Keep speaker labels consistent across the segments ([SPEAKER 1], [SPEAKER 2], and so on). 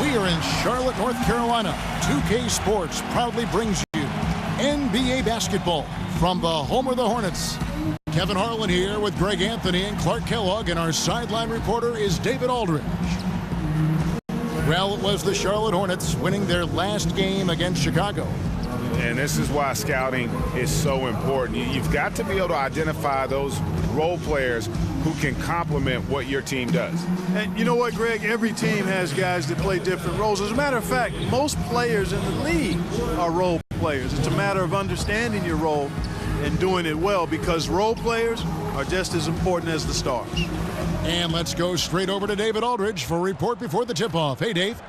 [SPEAKER 1] We are in Charlotte, North Carolina. 2K Sports proudly brings you NBA basketball from the home of the Hornets. Kevin Harlan here with Greg Anthony and Clark Kellogg, and our sideline reporter is David Aldridge. Well, it was the Charlotte Hornets winning their last game against Chicago.
[SPEAKER 2] And this is why scouting is so important. You've got to be able to identify those role players who can complement what your team does.
[SPEAKER 3] And you know what, Greg? Every team has guys that play different roles. As a matter of fact, most players in the league are role players. It's a matter of understanding your role and doing it well, because role players are just as important as the stars.
[SPEAKER 1] And let's go straight over to David Aldridge for a report before the tip-off. Hey, Dave.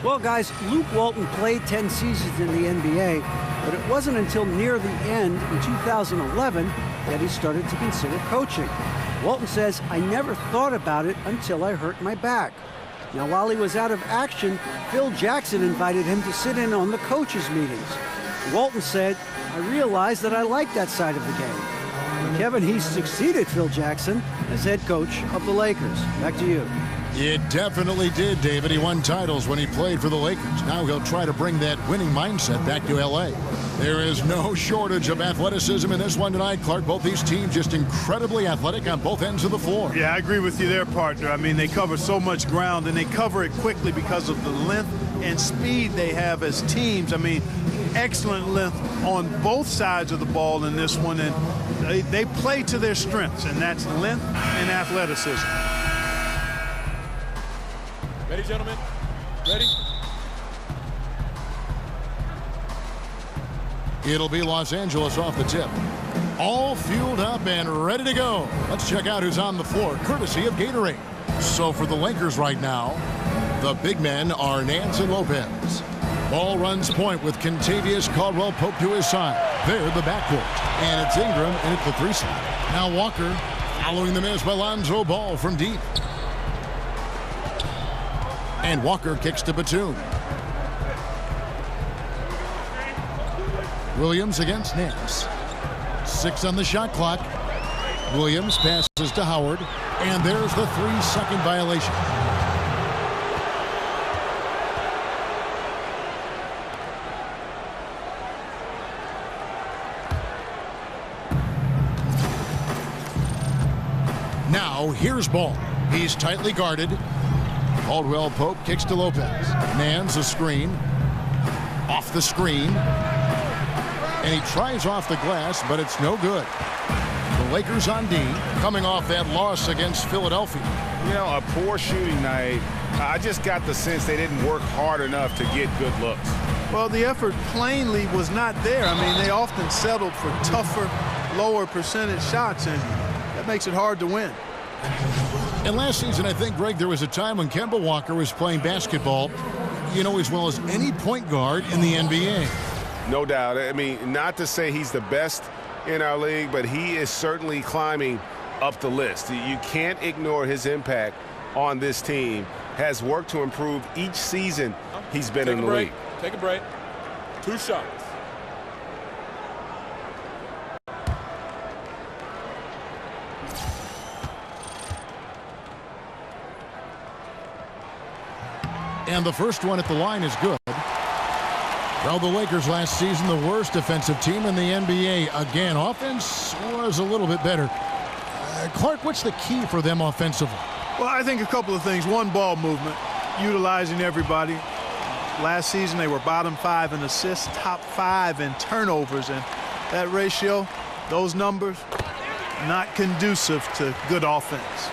[SPEAKER 4] Well, guys, Luke Walton played 10 seasons in the NBA, but it wasn't until near the end in 2011 that he started to consider coaching. Walton says, "I never thought about it until I hurt my back." Now, while he was out of action, Phil Jackson invited him to sit in on the coaches' meetings. Walton said, "I realized that I like that side of the game." Kevin, he succeeded Phil Jackson as head coach of the Lakers. Back to you.
[SPEAKER 1] It definitely did, David. He won titles when he played for the Lakers. Now he'll try to bring that winning mindset back to L.A. There is no shortage of athleticism in this one tonight, Clark. Both these teams just incredibly athletic on both ends of the floor.
[SPEAKER 3] Yeah, I agree with you there, partner. I mean, they cover so much ground, and they cover it quickly because of the length and speed they have as teams. I mean, excellent length on both sides of the ball in this one, and they play to their strengths, and that's length and athleticism.
[SPEAKER 5] Ready, gentlemen? Ready?
[SPEAKER 1] It'll be Los Angeles off the tip. All fueled up and ready to go. Let's check out who's on the floor, courtesy of Gatorade. So for the Lakers right now, the big men are Nance and Lopez. Ball runs point with Kentavious Caldwell-Pope to his side. They're the backcourt. And it's Ingram in at the 3 slot. Now Walker following the miss by Lonzo Ball from deep. And Walker kicks to Batum. Williams against Nance. 6 on the shot clock. Williams passes to Howard. And there's the 3-second violation. Now here's Ball. He's tightly guarded. Caldwell-Pope kicks to Lopez. Nance a screen. Off the screen. And he tries off the glass, but it's no good. The Lakers on D, coming off that loss against Philadelphia.
[SPEAKER 2] You know, a poor shooting night. I just got the sense they didn't work hard enough to get good looks.
[SPEAKER 3] Well, the effort plainly was not there. I mean, they often settled for tougher, lower percentage shots, and that makes it hard to win.
[SPEAKER 1] And last season, I think, Greg, there was a time when Kemba Walker was playing basketball, you know, as well as any point guard in the NBA.
[SPEAKER 2] No doubt. I mean, not to say he's the best in our league, but he is certainly climbing up the list. You can't ignore his impact on this team. Has worked to improve each season he's been in the league.
[SPEAKER 5] Take a break. 2 shots.
[SPEAKER 1] And the first one at the line is good. Well, the Lakers last season, the worst defensive team in the NBA. Again, offense was a little bit better. Clark, what's the key for them offensively?
[SPEAKER 3] Well, I think a couple of things. One, ball movement, utilizing everybody. Last season, they were bottom 5 in assists, top 5 in turnovers. And that ratio, those numbers, not conducive to good offense.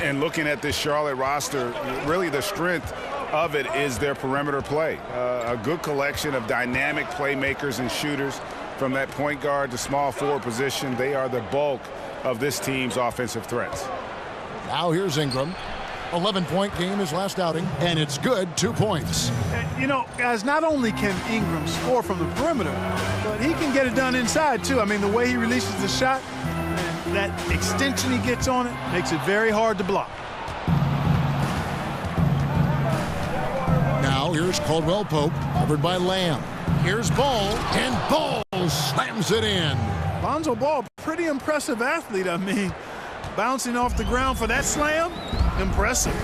[SPEAKER 2] And looking at this Charlotte roster, really the strength of it is their perimeter play. A good collection of dynamic playmakers and shooters from that point guard to small forward position. They are the bulk of this team's offensive threats.
[SPEAKER 1] Now here's Ingram. 11-point game his last outing, and it's good. 2 points.
[SPEAKER 3] You know, guys, not only can Ingram score from the perimeter, but he can get it done inside, too. I mean, the way he releases the shot, and that extension he gets on it makes it very hard to block.
[SPEAKER 1] Now here's Caldwell-Pope, covered by Lamb. Here's Ball, and Ball slams it in.
[SPEAKER 3] Lonzo Ball, pretty impressive athlete. I mean, bouncing off the ground for that slam, impressive.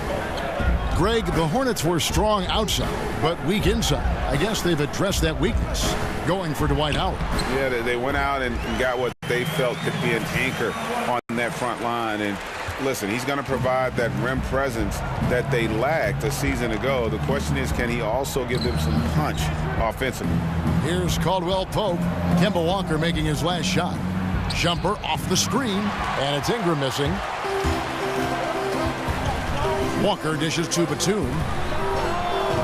[SPEAKER 1] Greg, the Hornets were strong outside, but weak inside. I guess they've addressed that weakness, going for Dwight Howard.
[SPEAKER 2] Yeah, they went out and got what they felt could be an anchor on that front line. And listen, he's going to provide that rim presence that they lacked a season ago. The question is, can he also give them some punch offensively?
[SPEAKER 1] Here's Caldwell Pope. Kemba Walker making his last shot. Jumper off the screen, and it's Ingram missing. Walker dishes to Batum.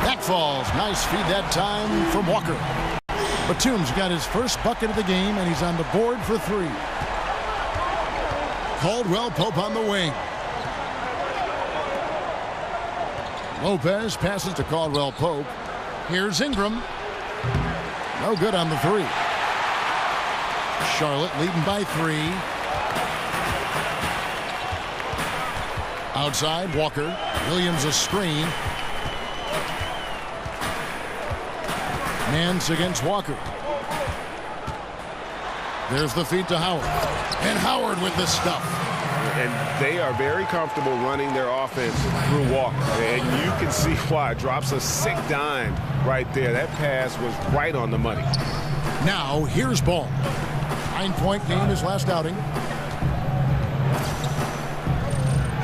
[SPEAKER 1] That falls. Nice feed that time from Walker. Batum's got his first bucket of the game, and he's on the board for 3. Caldwell Pope on the wing. Lopez passes to Caldwell Pope. Here's Ingram. No good on the 3. Charlotte leading by 3. Outside, Walker. Williams a screen. Nance against Walker. There's the feed to Howard. And Howard with the stuff.
[SPEAKER 2] And they are very comfortable running their offense through Walker. And you can see why. Drops a sick dime right there. That pass was right on the money.
[SPEAKER 1] Now, here's Ball. 9-point game his last outing.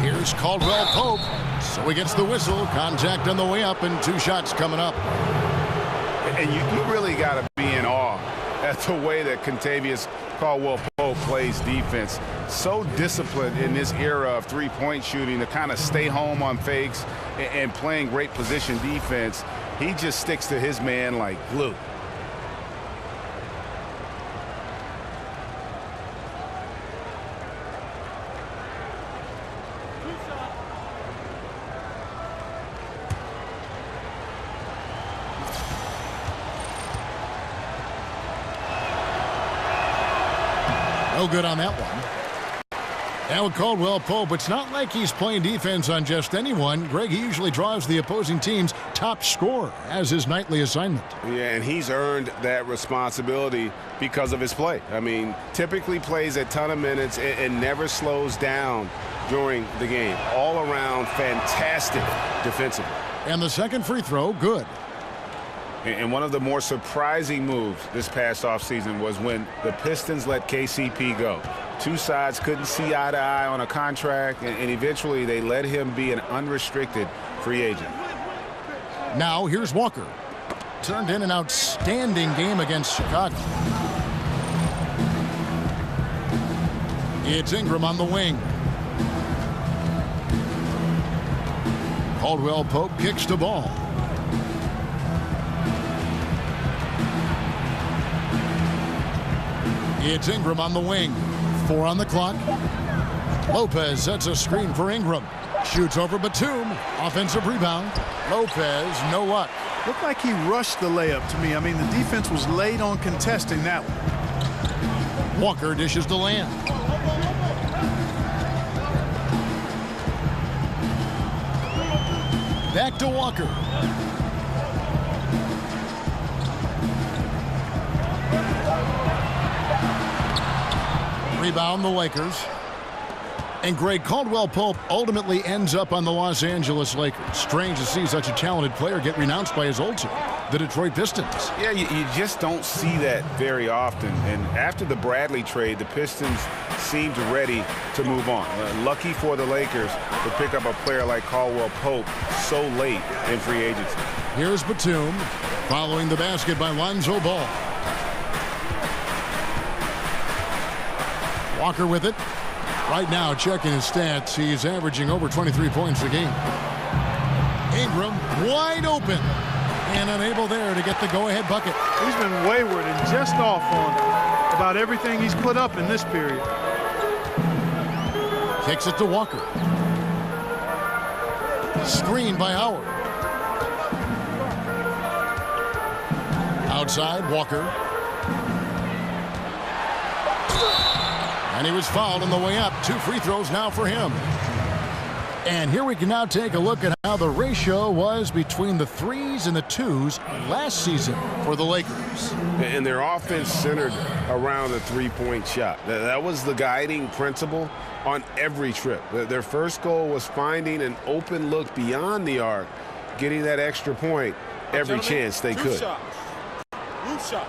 [SPEAKER 1] Here's Caldwell Pope. So he gets the whistle. Contact on the way up and 2 shots coming up.
[SPEAKER 2] And you really got to be in awe at the way that Kentavious Caldwell-Pope plays defense. So disciplined in this era of three-point shooting to kind of stay home on fakes and playing great position defense. He just sticks to his man like glue.
[SPEAKER 1] No good on that one. Now with Caldwell Pope, it's not like he's playing defense on just anyone. Greg, he usually draws the opposing team's top scorer as his nightly assignment.
[SPEAKER 2] Yeah, and he's earned that responsibility because of his play. I mean, typically plays a ton of minutes and never slows down during the game. All around fantastic defensively.
[SPEAKER 1] And the second free throw, good.
[SPEAKER 2] And one of the more surprising moves this past offseason was when the Pistons let KCP go. 2 sides couldn't see eye to eye on a contract, and eventually they let him be an unrestricted free agent.
[SPEAKER 1] Now here's Walker. Turned in an outstanding game against Chicago. It's Ingram on the wing. Caldwell Pope kicks to Ball. It's Ingram on the wing. 4 on the clock. Lopez sets a screen for Ingram. Shoots over Batum. Offensive rebound. Lopez, no luck.
[SPEAKER 3] Looked like he rushed the layup to me. I mean, the defense was late on contesting that one.
[SPEAKER 1] Walker dishes to Lamb. Back to Walker. Rebound the Lakers. And Greg, Caldwell Pope ultimately ends up on the Los Angeles Lakers. Strange to see such a talented player get renounced by his old team, the Detroit Pistons.
[SPEAKER 2] Yeah, you just don't see that very often. And after the Bradley trade, the Pistons seemed ready to move on. Lucky for the Lakers to pick up a player like Caldwell Pope so late in free agency.
[SPEAKER 1] Here's Batum following the basket by Lonzo Ball. Walker with it. Right now, checking his stats, he's averaging over 23 points a game. Ingram wide open and unable there to get the go-ahead bucket.
[SPEAKER 3] He's been wayward and just off on about everything he's put up in this period.
[SPEAKER 1] Kicks it to Walker. Screened by Howard. Outside, Walker. And he was fouled on the way up. 2 free throws now for him. And here we can now take a look at how the ratio was between the 3s and the 2s last season for the Lakers.
[SPEAKER 6] And their offense centered around the three-point shot. That was the guiding principle on every trip. Their first goal was finding an open look beyond the arc, getting that extra point every chance they could.
[SPEAKER 5] Roof shot.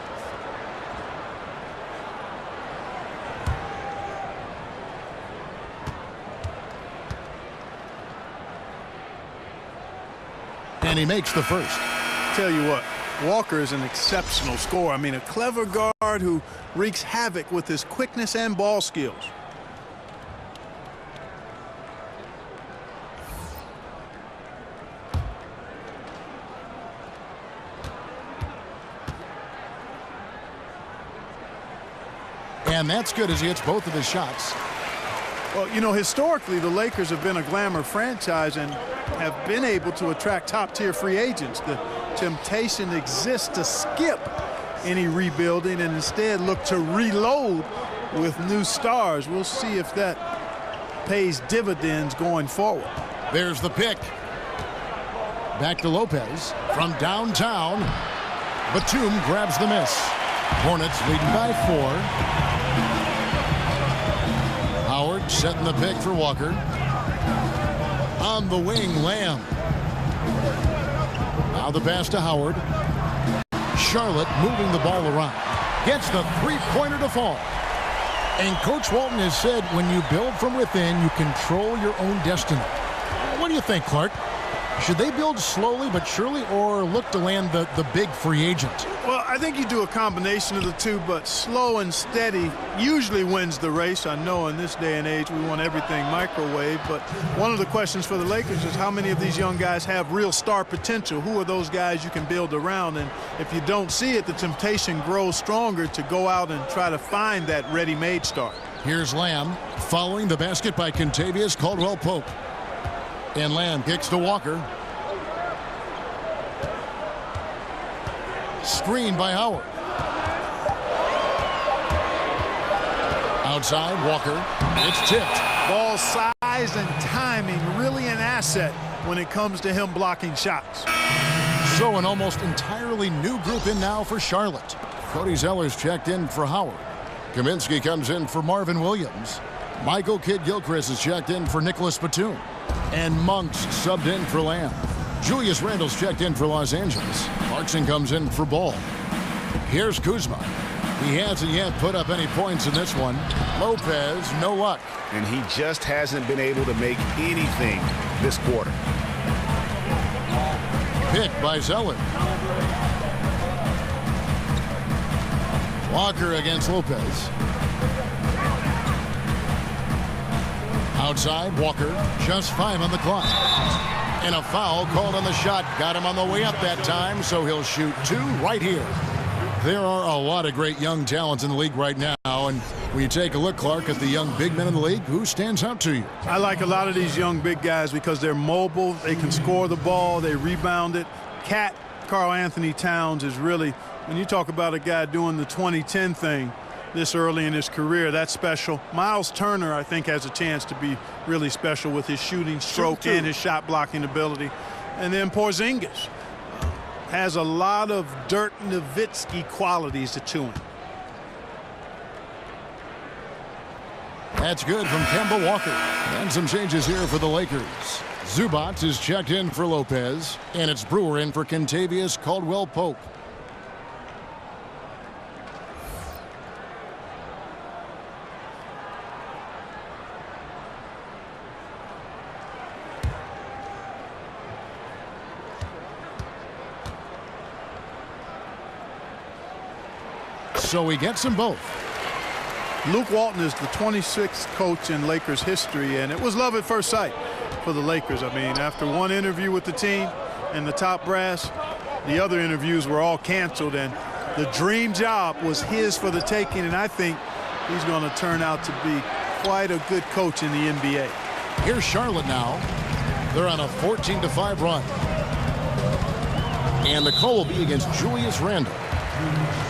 [SPEAKER 1] And he makes the first.
[SPEAKER 3] Tell you what, Walker is an exceptional scorer. I mean, a clever guard who wreaks havoc with his quickness and ball skills.
[SPEAKER 1] And that's good as he hits both of his shots.
[SPEAKER 3] Well, you know, historically, the Lakers have been a glamour franchise and have been able to attract top-tier free agents. The temptation exists to skip any rebuilding and instead look to reload with new stars. We'll see if that pays dividends going forward.
[SPEAKER 1] There's the pick. Back to Lopez from downtown. Batum grabs the miss. Hornets leading by 4. Howard setting the pick for Walker. On the wing, Lamb. Now the pass to Howard. Charlotte moving the ball around. Gets the three-pointer to fall. And Coach Walton has said when you build from within, you control your own destiny. What do you think, Clark? Should they build slowly but surely or look to land the big free agent?
[SPEAKER 3] Well, I think you do a combination of the two, but slow and steady usually wins the race. I know in this day and age we want everything microwave, but one of the questions for the Lakers is how many of these young guys have real star potential? Who are those guys you can build around? And if you don't see it, the temptation grows stronger to go out and try to find that ready-made star.
[SPEAKER 1] Here's Lamb following the basket by Kentavious Caldwell-Pope. And Lamb kicks to Walker. Screen by Howard. Outside, Walker. It's tipped.
[SPEAKER 3] Ball size and timing really an asset when it comes to him blocking shots.
[SPEAKER 1] So an almost entirely new group in now for Charlotte. Cody Zeller's checked in for Howard. Kaminsky comes in for Marvin Williams. Michael Kidd-Gilchrist is checked in for Nicholas Batum. And Monk's subbed in for Lamb. Julius Randle's checked in for Los Angeles. Clarkson comes in for Ball. Here's Kuzma. He hasn't yet put up any points in this one. Lopez, no luck.
[SPEAKER 2] And he just hasn't been able to make anything this quarter.
[SPEAKER 1] Pick by Zeller. Walker against Lopez. Outside, Walker, just 5 on the clock. And a foul called on the shot. Got him on the way up that time, so he'll shoot 2 right here. There are a lot of great young talents in the league right now, and when you take a look, Clark, at the young big men in the league, who stands out to you?
[SPEAKER 3] I like a lot of these young big guys because they're mobile, they can score the ball, they rebound it. Karl Anthony Towns is really, when you talk about a guy doing the 20-10 thing this early in his career, that's special. Miles Turner, I think, has a chance to be really special with his shooting stroke and his shot blocking ability. And then Porzingis has a lot of Dirk Nowitzki qualities to him.
[SPEAKER 1] That's good from Kemba Walker. And some changes here for the Lakers. Zubac is checked in for Lopez, and it's Brewer in for Kentavious Caldwell-Pope. So he gets them both.
[SPEAKER 3] Luke Walton is the 26th coach in Lakers history, and it was love at first sight for the Lakers. I mean, after one interview with the team and the top brass, the other interviews were all canceled, and the dream job was his for the taking, and I think he's going to turn out to be quite a good coach in the NBA.
[SPEAKER 1] Here's Charlotte now. They're on a 14-5 run. And the call will be against Julius Randle.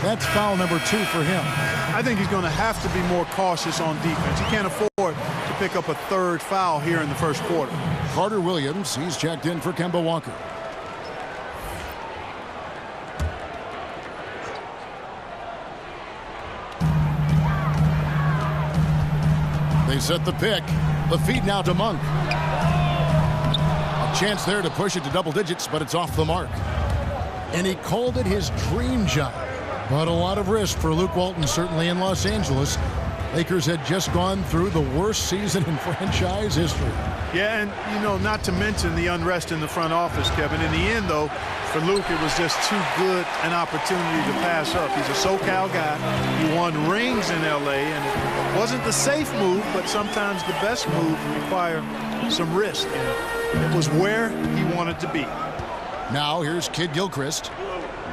[SPEAKER 1] That's foul number 2 for him.
[SPEAKER 3] I think he's going to have to be more cautious on defense. He can't afford to pick up a third foul here in the first quarter.
[SPEAKER 1] Carter Williams, he's checked in for Kemba Walker. They set the pick. The feed now to Monk. A chance there to push it to double digits, but it's off the mark. And he called it his dream job. But a lot of risk for Luke Walton, certainly in Los Angeles. Lakers had just gone through the worst season in franchise history.
[SPEAKER 3] Yeah, and, you know, not to mention the unrest in the front office, Kevin. In the end, though, for Luke, it was just too good an opportunity to pass up. He's a SoCal guy. He won rings in L.A., and it wasn't the safe move, but sometimes the best move require some risk. And it was where he wanted to be.
[SPEAKER 1] Now here's Kid Gilchrist.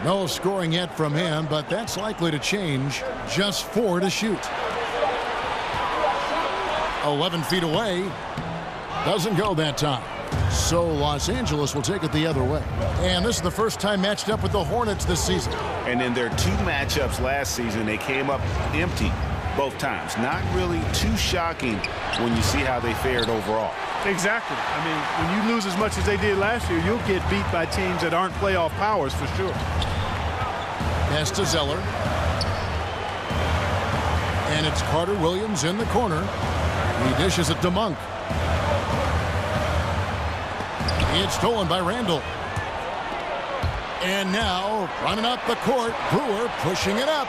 [SPEAKER 1] No scoring yet from him, but that's likely to change. Just 4 to shoot. 11 feet away. Doesn't go that time. So Los Angeles will take it the other way. And this is the first time matched up with the Hornets this season.
[SPEAKER 2] And in their 2 matchups last season, they came up empty both times. Not really too shocking when you see how they fared overall.
[SPEAKER 3] Exactly. I mean, when you lose as much as they did last year, you'll get beat by teams that aren't playoff powers for sure.
[SPEAKER 1] Pass to Zeller. And it's Carter Williams in the corner. He dishes it to Monk. It's stolen by Randall. And now, running up the court, Brewer pushing it up.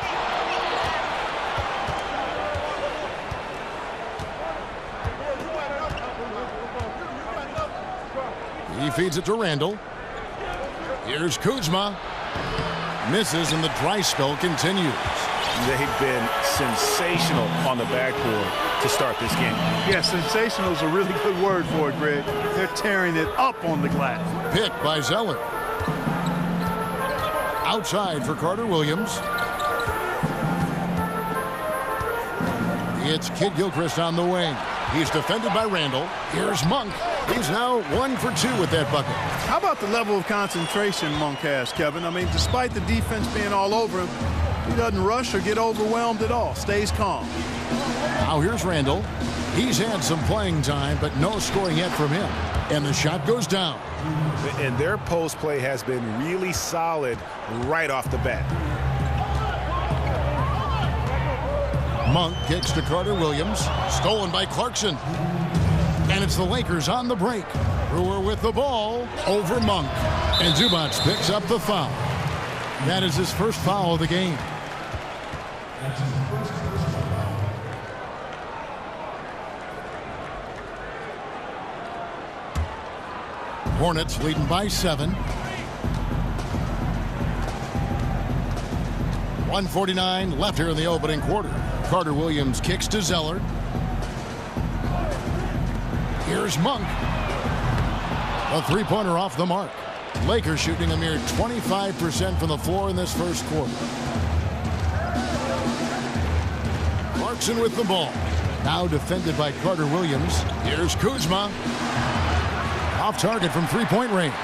[SPEAKER 1] He feeds it to Randall. Here's Kuzma. Misses, and the dry spell continues.
[SPEAKER 2] They've been sensational on the backboard to start this game.
[SPEAKER 3] Yeah, sensational is a really good word for it, Greg. They're tearing it up on the glass.
[SPEAKER 1] Pick by Zeller. Outside for Carter Williams. It's Kid Gilchrist on the wing. He's defended by Randall. Here's Monk. He's now 1 for 2 with that bucket.
[SPEAKER 3] How about the level of concentration Monk has, Kevin? I mean, despite the defense being all over him, he doesn't rush or get overwhelmed at all. Stays calm.
[SPEAKER 1] Now here's Randall. He's had some playing time, but no scoring yet from him. And the shot goes down.
[SPEAKER 2] And their post play has been really solid right off the bat.
[SPEAKER 1] Monk kicks to Carter Williams. Stolen by Clarkson. And it's the Lakers on the break. Brewer with the ball over Monk. And Zubac picks up the foul. That is his first foul of the game. Hornets leading by 7. 1:49 left here in the opening quarter. Carter Williams kicks to Zeller. Here's Monk. A three-pointer off the mark. Lakers shooting a mere 25% from the floor in this first quarter. Clarkson with the ball. Now defended by Carter Williams. Here's Kuzma. Off target from three-point range.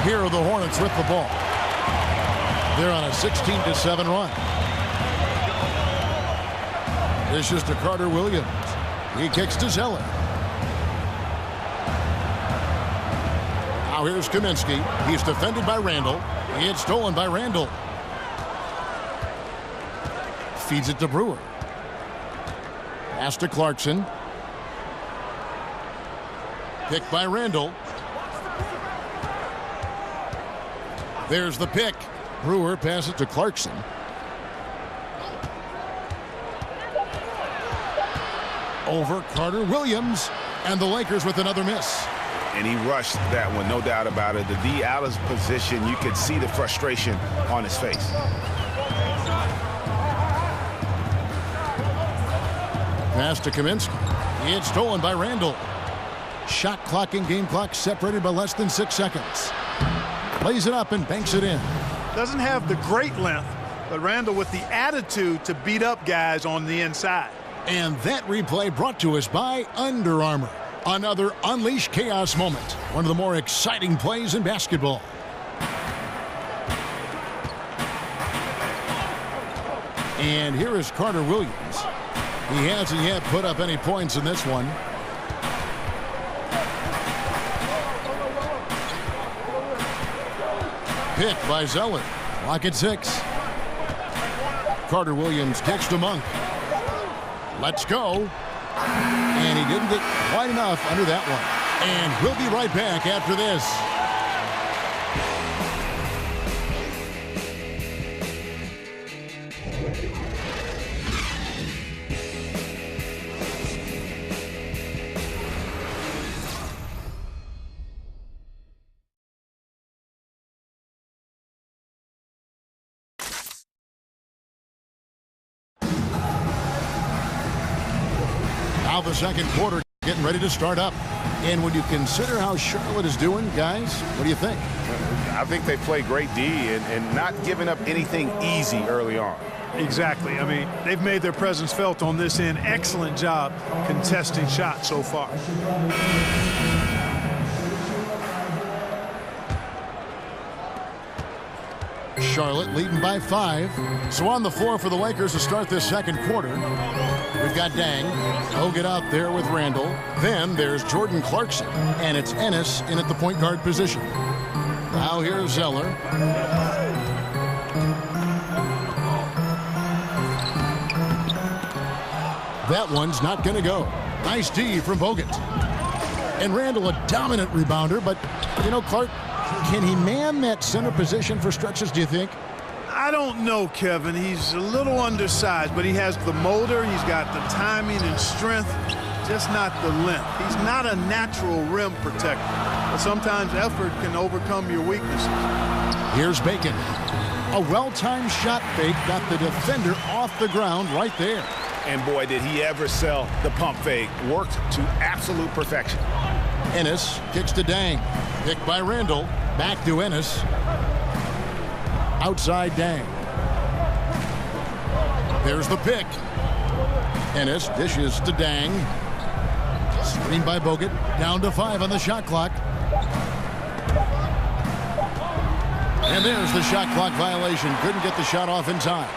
[SPEAKER 1] Here are the Hornets with the ball. They're on a 16-7 run. This is to Carter Williams. He kicks to Zeller. Now here's Kaminsky. He's defended by Randall. It's stolen by Randall. Feeds it to Brewer. Pass to Clarkson. Pick by Randall. There's the pick. Brewer passes it to Clarkson. Over Carter Williams. And the Lakers with another miss.
[SPEAKER 2] And he rushed that one, no doubt about it. The D out of position, you could see the frustration on his face.
[SPEAKER 1] Pass to Kaminsky. It's stolen by Randall. Shot clock and game clock separated by less than 6 seconds. Plays it up and banks it in.
[SPEAKER 3] Doesn't have the great length, but Randall with the attitude to beat up guys on the inside.
[SPEAKER 1] And that replay brought to us by Under Armour. Another Unleash Chaos moment. One of the more exciting plays in basketball. And here is Carter Williams. He hasn't yet put up any points in this one. Pick by Zeller. Lock at 6. Carter Williams kicks to Monk. Let's go. And he didn't get quite enough under that one. And we'll be right back after this. Now the second quarter getting ready to start up. And when you consider how Charlotte is doing, guys, what do you think?
[SPEAKER 2] I think they play great D and not giving up anything easy early on.
[SPEAKER 3] Exactly. I mean, they've made their presence felt on this end. Excellent job contesting shots so far.
[SPEAKER 1] Charlotte leading by 5. So on the floor for the Lakers to start this second quarter. We've got Dang. He'll get out there with Randall. Then there's Jordan Clarkson. And it's Ennis in at the point guard position. Now here's Zeller. That one's not going to go. Nice D from Bogut. And Randall a dominant rebounder. But, you know, Clark, can he man that center position for stretches, do you think?
[SPEAKER 3] I don't know, Kevin. He's a little undersized, but he has the motor. He's got the timing and strength, just not the length. He's not a natural rim protector, but sometimes effort can overcome your weaknesses.
[SPEAKER 1] Here's Bacon. A well-timed shot fake got the defender off the ground right there.
[SPEAKER 2] And boy, did he ever sell the pump fake. Worked to absolute perfection.
[SPEAKER 1] Ennis kicks to Dang. Picked by Randall. Back to Ennis. Outside Dang. There's the pick. Ennis dishes to Dang. Screen by Bogut. Down to 5 on the shot clock. And there's the shot clock violation. Couldn't get the shot off in time.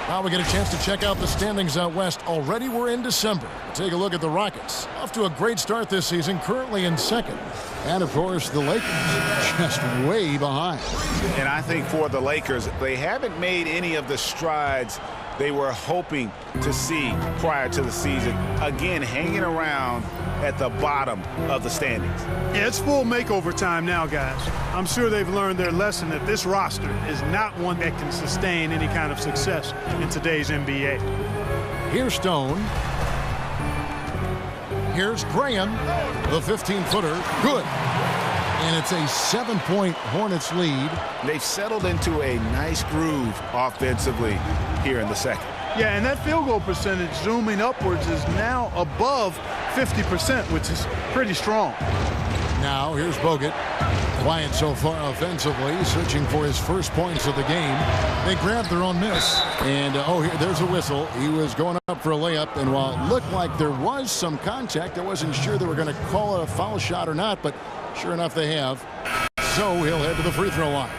[SPEAKER 1] Now we get a chance to check out the standings out west. Already we're in December. Take a look at the Rockets. Off to a great start this season, currently in second. And, of course, the Lakers just way behind.
[SPEAKER 2] And I think for the Lakers, they haven't made any of the strides they were hoping to see prior to the season. Again, hanging around at the bottom of the standings.
[SPEAKER 3] Yeah, it's full makeover time now, guys. I'm sure they've learned their lesson that this roster is not one that can sustain any kind of success in today's NBA.
[SPEAKER 1] Here's Stone. Here's Graham, the 15-footer. Good. And it's a 7-point Hornets lead.
[SPEAKER 2] They've settled into a nice groove offensively here in the second.
[SPEAKER 3] Yeah, and that field goal percentage zooming upwards is now above 50%, which is pretty strong.
[SPEAKER 1] Now here's Bogut. Quiet so far offensively, searching for his first points of the game. They grabbed their own miss. And, there's a whistle. He was going up for a layup, and while it looked like there was some contact, I wasn't sure they were going to call it a foul shot or not, but sure enough they have. So he'll head to the free throw line.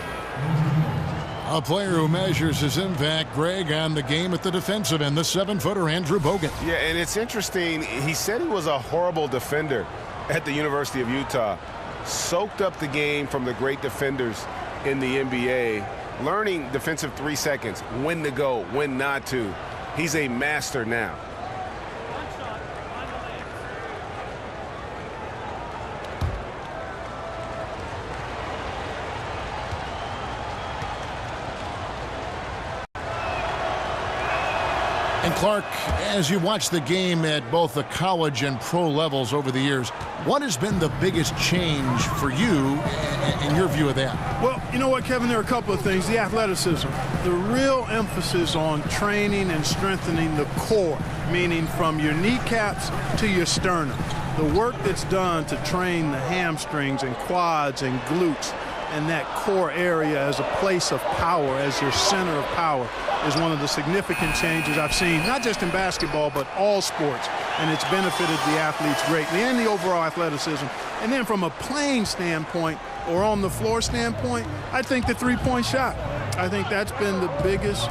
[SPEAKER 1] A player who measures his impact, Greg, on the game at the defensive end, the 7-footer Andrew Bogut.
[SPEAKER 2] Yeah, and it's interesting. He said he was a horrible defender at the University of Utah. Soaked up the game from the great defenders in the NBA. Learning defensive 3 seconds, when to go, when not to. He's a master now.
[SPEAKER 1] And Clark, as you watch the game at both the college and pro levels over the years, what has been the biggest change for you in your view of that?
[SPEAKER 3] Well, you know what, Kevin, there are a couple of things. The athleticism, the real emphasis on training and strengthening the core, meaning from your kneecaps to your sternum. The work that's done to train the hamstrings and quads and glutes and that core area as a place of power, as your center of power, is one of the significant changes I've seen, not just in basketball, but all sports. And it's benefited the athletes greatly and the overall athleticism. And then from a playing standpoint or on the floor standpoint, I think the three-point shot. I think that's been the biggest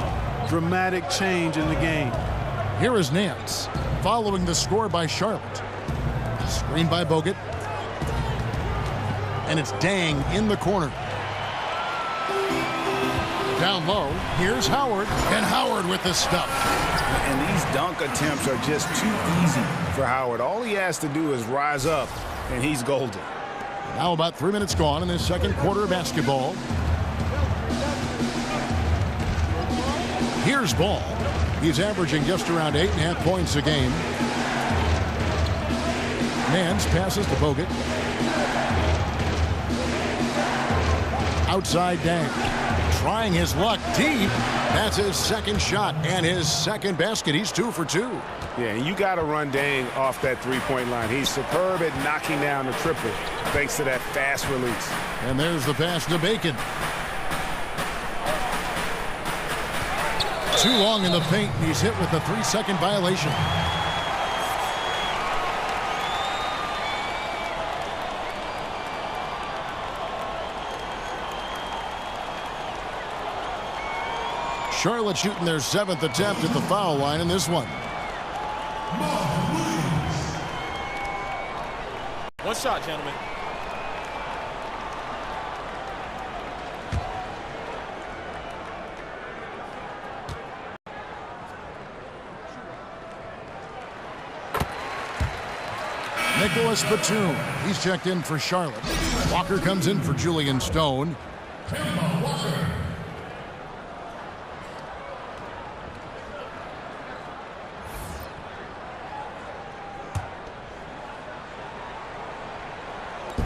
[SPEAKER 3] dramatic change in the game.
[SPEAKER 1] Here is Nance following the score by Charlotte. Screen by Bogut. And it's Dang in the corner. Down low, here's Howard. And Howard with the stuff.
[SPEAKER 2] And these dunk attempts are just too easy for Howard. All he has to do is rise up, and he's golden.
[SPEAKER 1] Now about 3 minutes gone in this second quarter of basketball. Here's Ball. He's averaging just around 8.5 points a game. Nance passes to Bogut. Outside Dang. Trying his luck deep. That's his second shot and his second basket. He's 2 for 2.
[SPEAKER 2] Yeah, and you got to run Dang off that three-point line. He's superb at knocking down the triple thanks to that fast release.
[SPEAKER 1] And there's the pass to Bacon. Too long in the paint. He's hit with a 3-second violation. Charlotte shooting their 7th attempt at the foul line in this one.
[SPEAKER 5] One shot, gentlemen.
[SPEAKER 1] Nicholas Batum. He's checked in for Charlotte. Walker comes in for Julian Stone.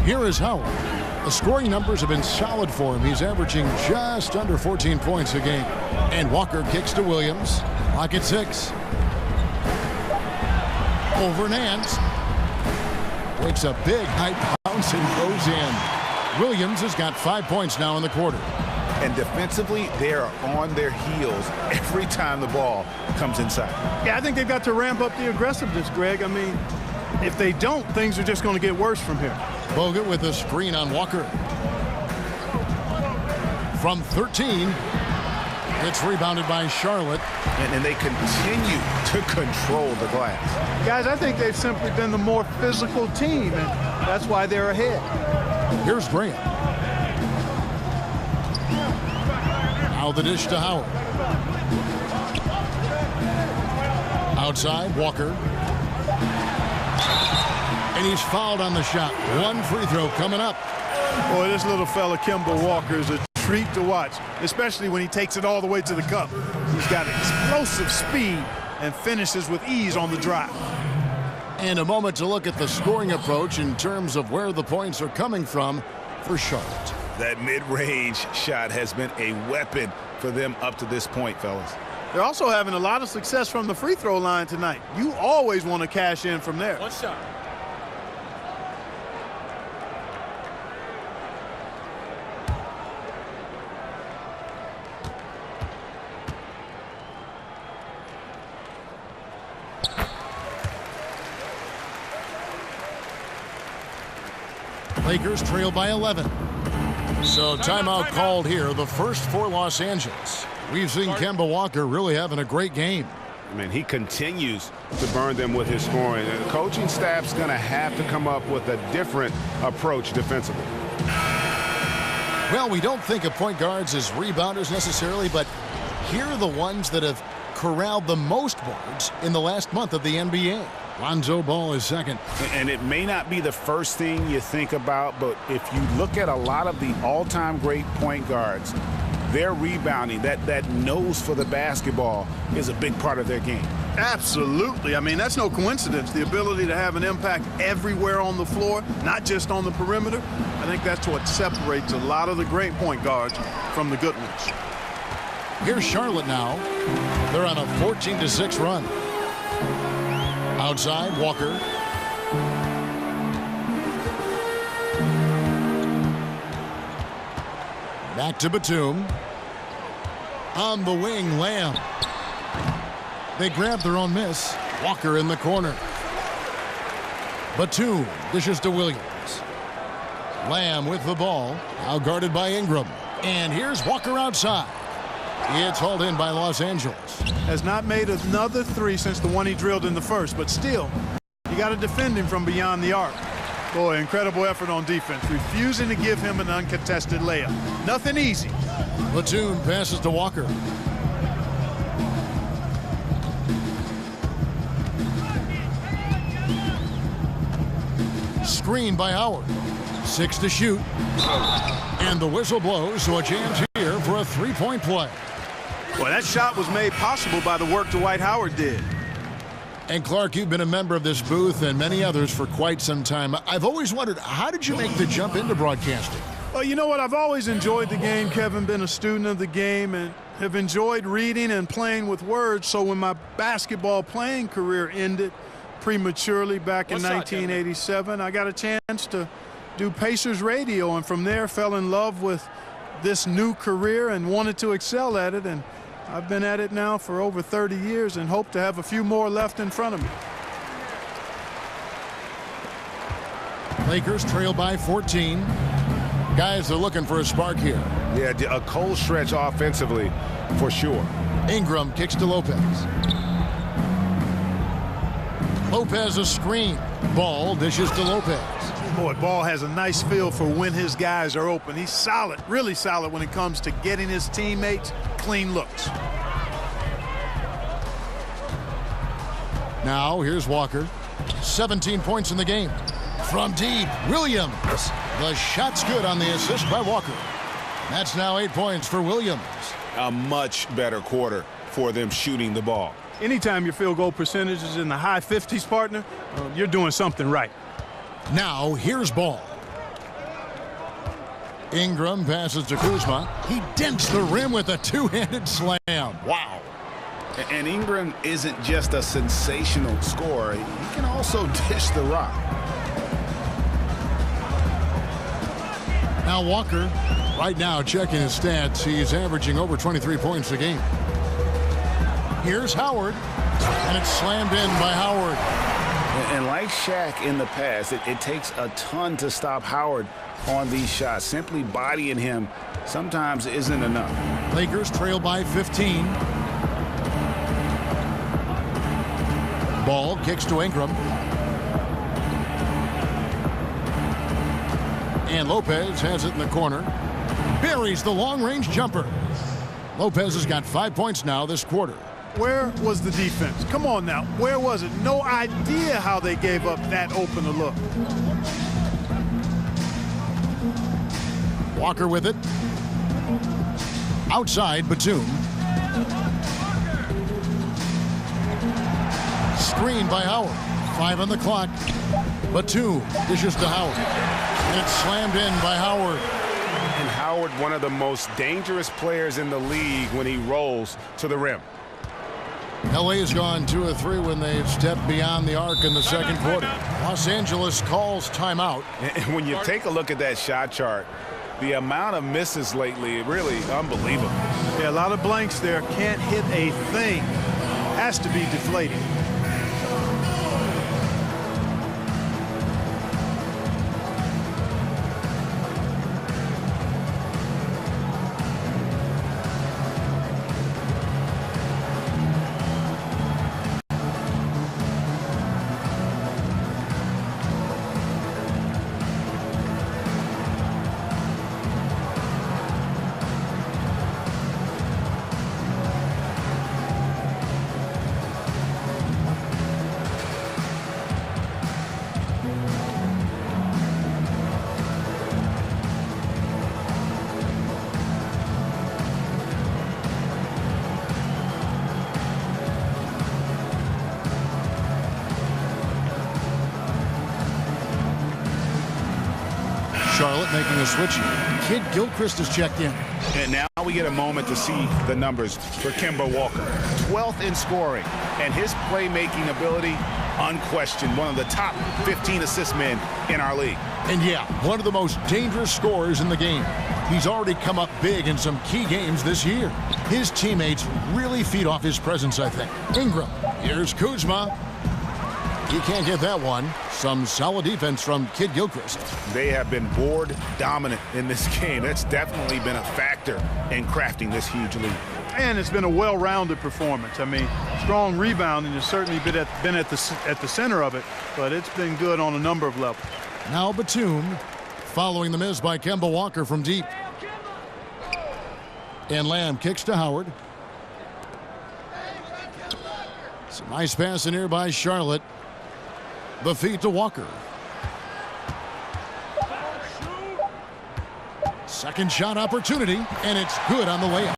[SPEAKER 1] Here is Howard. The scoring numbers have been solid for him. He's averaging just under 14 points a game. And Walker kicks to Williams. Clock at 6. Over Nance. Takes a big high bounce and goes in. Williams has got 5 points now in the quarter.
[SPEAKER 2] And defensively, they are on their heels every time the ball comes inside.
[SPEAKER 3] Yeah, I think they've got to ramp up the aggressiveness, Greg. I mean, if they don't, things are just going to get worse from here.
[SPEAKER 1] Bogut with a screen on Walker. From 13, it's rebounded by Charlotte.
[SPEAKER 2] And they continue to control the glass.
[SPEAKER 3] Guys, I think they've simply been the more physical team, and that's why they're ahead.
[SPEAKER 1] Here's Graham. Now the dish to Howard. Outside, Walker. And he's fouled on the shot. One free throw coming up.
[SPEAKER 3] Boy, this little fella, Kemba Walker, is a treat to watch, especially when he takes it all the way to the cup. He's got explosive speed and finishes with ease on the drive.
[SPEAKER 1] And a moment to look at the scoring approach in terms of where the points are coming from for Charlotte.
[SPEAKER 2] That mid-range shot has been a weapon for them up to this point, fellas.
[SPEAKER 3] They're also having a lot of success from the free throw line tonight. You always want to cash in from there.
[SPEAKER 5] One shot.
[SPEAKER 1] Lakers trail by 11. So timeout called here, the first for Los Angeles. We've seen Kemba Walker really having a great game.
[SPEAKER 2] I mean, he continues to burn them with his scoring. The coaching staff's going to have to come up with a different approach defensively.
[SPEAKER 1] Well, we don't think of point guards as rebounders necessarily, but here are the ones that have corralled the most boards in the last month of the NBA. Lonzo Ball is second.
[SPEAKER 2] And it may not be the first thing you think about, but if you look at a lot of the all-time great point guards, their rebounding, that nose for the basketball is a big part of their game.
[SPEAKER 3] Absolutely. I mean, that's no coincidence. The ability to have an impact everywhere on the floor, not just on the perimeter. I think that's what separates a lot of the great point guards from the good ones.
[SPEAKER 1] Here's Charlotte now. They're on a 14-6 run. Outside, Walker. Back to Batum. On the wing, Lamb. They grab their own miss. Walker in the corner. Batum dishes to Williams. Lamb with the ball. Now guarded by Ingram. And here's Walker outside. It's hauled in by Los Angeles.
[SPEAKER 3] Has not made another three since the one he drilled in the first, but still, you got to defend him from beyond the arc. Boy, incredible effort on defense, refusing to give him an uncontested layup. Nothing easy.
[SPEAKER 1] Batum passes to Walker. Screen by Howard. 6 to shoot. And the whistle blows, so a jam's here for a three-point play.
[SPEAKER 3] Well, that shot was made possible by the work Dwight Howard did.
[SPEAKER 1] And Clark, you've been a member of this booth and many others for quite some time. I've always wondered, how did you make the jump into broadcasting?
[SPEAKER 3] Well, you know what? I've always enjoyed the game, Kevin, been a student of the game, and have enjoyed reading and playing with words. So when my basketball playing career ended prematurely back in 1987, I got a chance to do Pacers radio, and from there fell in love with this new career and wanted to excel at it. And I've been at it now for over 30 years and hope to have a few more left in front of me.
[SPEAKER 1] Lakers trail by 14. Guys are looking for a spark here.
[SPEAKER 2] Yeah, a cold stretch offensively for sure.
[SPEAKER 1] Ingram kicks to Lopez. Lopez a screen. Ball dishes to Lopez.
[SPEAKER 3] Boy, Ball has a nice feel for when his guys are open. He's solid, really solid when it comes to getting his teammates clean looks.
[SPEAKER 1] Now here's Walker. 17 points in the game. From deep, Williams. The shot's good on the assist by Walker. That's now 8 points for Williams.
[SPEAKER 2] A much better quarter for them shooting the ball.
[SPEAKER 3] Anytime your field goal percentage is in the high 50s, partner, you're doing something right.
[SPEAKER 1] Now here's Ball. Ingram passes to Kuzma. He dents the rim with a two-handed slam. Wow.
[SPEAKER 2] And Ingram isn't just a sensational scorer. He can also dish the rock.
[SPEAKER 1] Now Walker, right now checking his stats, he's averaging over 23 points a game. Here's Howard, and it's slammed in by Howard.
[SPEAKER 2] And like Shaq in the past, it takes a ton to stop Howard on these shots. Simply bodying him sometimes isn't enough.
[SPEAKER 1] Lakers trail by 15. Ball kicks to Ingram. And Lopez has it in the corner. Buries the long-range jumper. Lopez has got 5 points now this quarter.
[SPEAKER 3] Where was the defense? Come on now. Where was it? No idea how they gave up that open a look.
[SPEAKER 1] Walker with it. Outside, Batum. Screen by Howard. 5 on the clock. Batum dishes to Howard. And it's slammed in by Howard.
[SPEAKER 2] And Howard, one of the most dangerous players in the league when he rolls to the rim.
[SPEAKER 1] LA's gone 2 of 3 when they've stepped beyond the arc in the second quarter. Los Angeles calls timeout.
[SPEAKER 2] And when you take a look at that shot chart, the amount of misses lately, really unbelievable.
[SPEAKER 3] Yeah, a lot of blanks there. Can't hit a thing. Has to be deflating.
[SPEAKER 1] Charlotte making a switch. Kid Gilchrist has checked in.
[SPEAKER 2] And now we get a moment to see the numbers for Kemba Walker. 12th in scoring, and his playmaking ability, unquestioned, one of the top 15 assist men in our league.
[SPEAKER 1] And yeah, one of the most dangerous scorers in the game. He's already come up big in some key games this year. His teammates really feed off his presence, I think. Ingram, here's Kuzma. He can't get that one. Some solid defense from Kid Gilchrist.
[SPEAKER 2] They have been board dominant in this game. That's definitely been a factor in crafting this huge lead.
[SPEAKER 3] And it's been a well-rounded performance. I mean, strong rebounding has certainly been at the center of it, but it's been good on a number of levels.
[SPEAKER 1] Now Batum following the miss by Kemba Walker from deep. And Lamb kicks to Howard. Some nice pass in here by Charlotte. The feed to Walker. Second shot opportunity, and it's good on the layup.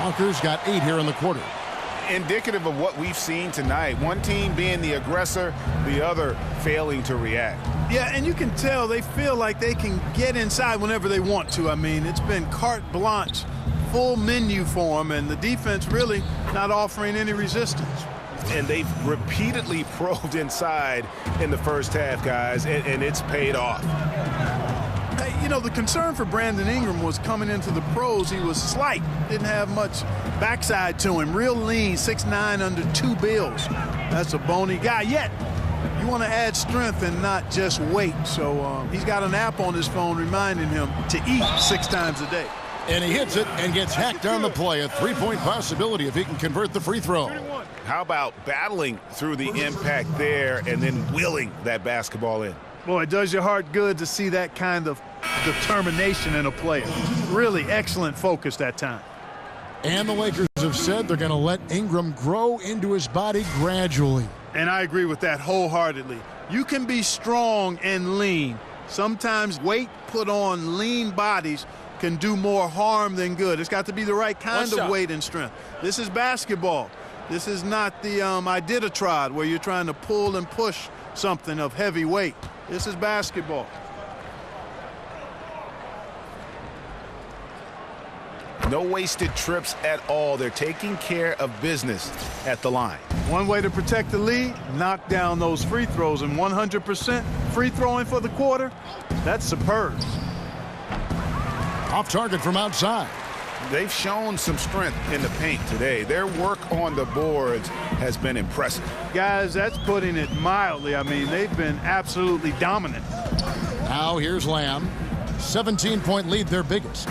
[SPEAKER 1] Walker's got 8 here in the quarter.
[SPEAKER 2] Indicative of what we've seen tonight. One team being the aggressor, the other failing to react.
[SPEAKER 3] Yeah, and you can tell they feel like they can get inside whenever they want to. I mean, it's been carte blanche, full menu for them, and the defense really not offering any resistance.
[SPEAKER 2] And they've repeatedly probed inside in the first half, guys, and it's paid off.
[SPEAKER 3] Hey, you know, the concern for Brandon Ingram was coming into the pros. He was slight, didn't have much backside to him. Real lean, 6'9", under 2 bills. That's a bony guy. Yet, you want to add strength and not just weight. So he's got an app on his phone reminding him to eat 6 times a day.
[SPEAKER 1] And he hits it and gets hacked on the play. A 3-point possibility if he can convert the free throw.
[SPEAKER 2] How about battling through the impact there and then willing that basketball in?
[SPEAKER 3] Boy, it does your heart good to see that kind of determination in a player. Really excellent focus that time.
[SPEAKER 1] And the Lakers have said they're going to let Ingram grow into his body gradually.
[SPEAKER 3] And I agree with that wholeheartedly. You can be strong and lean. Sometimes weight put on lean bodies can do more harm than good. It's got to be the right kind of weight and strength. This is basketball. This is not the Iditarod where you're trying to pull and push something of heavy weight. This is basketball.
[SPEAKER 2] No wasted trips at all. They're taking care of business at the line.
[SPEAKER 3] One way to protect the lead, knock down those free throws, and 100% free throwing for the quarter, that's superb.
[SPEAKER 1] Off target from outside.
[SPEAKER 2] They've shown some strength in the paint today. Their work on the boards has been impressive.
[SPEAKER 3] Guys, that's putting it mildly. I mean, they've been absolutely dominant.
[SPEAKER 1] Now here's Lamb. 17-point lead, their biggest.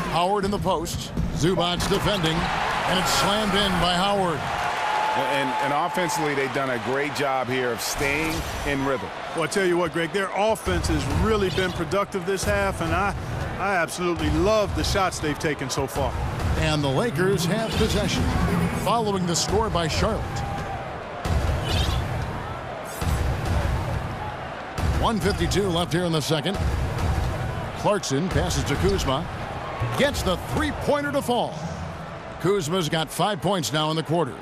[SPEAKER 1] Howard in the post. Zubac's defending, and it's slammed in by Howard.
[SPEAKER 2] And offensively, they've done a great job here of staying in rhythm.
[SPEAKER 3] Well, I tell you what, Greg, their offense has really been productive this half, and I absolutely love the shots they've taken so far.
[SPEAKER 1] And the Lakers have possession, following the score by Charlotte. 1:52 left here in the second. Clarkson passes to Kuzma. Gets the three-pointer to fall. Kuzma's got 5 points now in the quarter.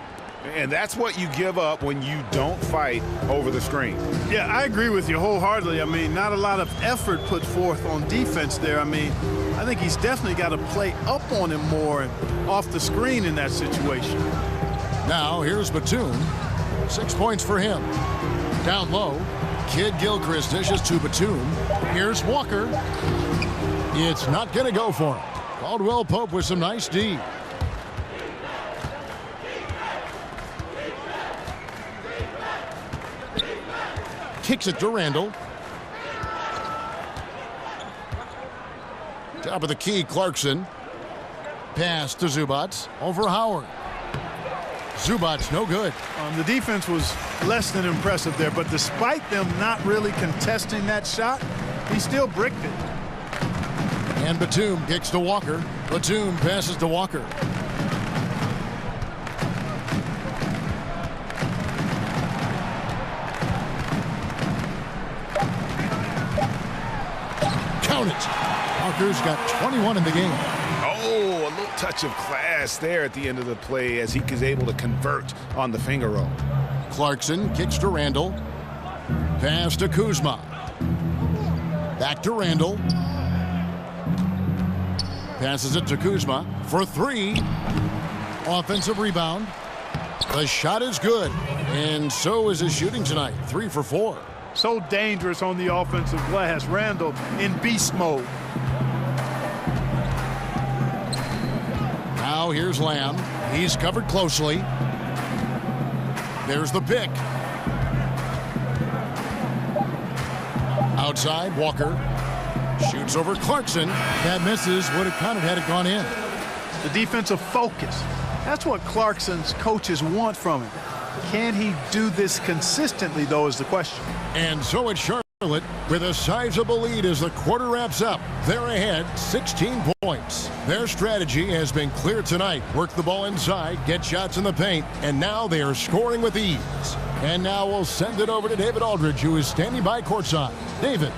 [SPEAKER 2] And that's what you give up when you don't fight over the screen.
[SPEAKER 3] Yeah, I agree with you wholeheartedly. I mean, not a lot of effort put forth on defense there. I mean, I think he's definitely got to play up on him more and off the screen in that situation.
[SPEAKER 1] Now, here's Batum. 6 points for him. Down low, Kid Gilchrist dishes to Batum. Here's Walker. It's not going to go for him. Caldwell Pope with some nice D. Kicks it to Randall. Top of the key, Clarkson. Pass to Zubac. Over Howard. Zubac, no good.
[SPEAKER 3] The defense was less than impressive there, but despite them not really contesting that shot, he still bricked it.
[SPEAKER 1] And Batum kicks to Walker. Batum passes to Walker. Count it. Walker's got 21 in the game.
[SPEAKER 2] Oh, a little touch of class there at the end of the play as he was able to convert on the finger roll.
[SPEAKER 1] Clarkson kicks to Randall. Pass to Kuzma. Back to Randall. Passes it to Kuzma for three. Offensive rebound. The shot is good, and so is his shooting tonight. 3 for 4.
[SPEAKER 3] So dangerous on the offensive glass. Randall in beast mode.
[SPEAKER 1] Now here's Lamb. He's covered closely. There's the pick. Outside, Walker. Shoots over Clarkson. That misses. Would have counted had it gone in.
[SPEAKER 3] The defensive focus. That's what Clarkson's coaches want from him. Can he do this consistently, though, is the question.
[SPEAKER 1] And so it's Charlotte with a sizable lead as the quarter wraps up. They're ahead 16 points. Their strategy has been clear tonight. Work the ball inside, get shots in the paint, and now they are scoring with ease. And now we'll send it over to David Aldridge, who is standing by courtside. David.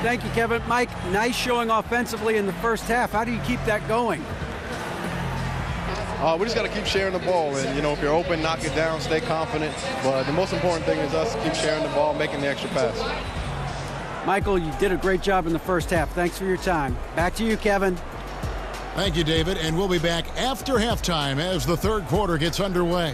[SPEAKER 4] Thank you, Kevin. Mike, nice showing offensively in the first half. How do you keep that going?
[SPEAKER 7] We just got to keep sharing the ball, and if you're open, knock it down, stay confident. But the most important thing is us keep sharing the ball, making the extra pass.
[SPEAKER 4] Michael, you did a great job in the first half. Thanks for your time. Back to you, Kevin.
[SPEAKER 1] Thank you, David, and we'll be back after halftime as the third quarter gets underway.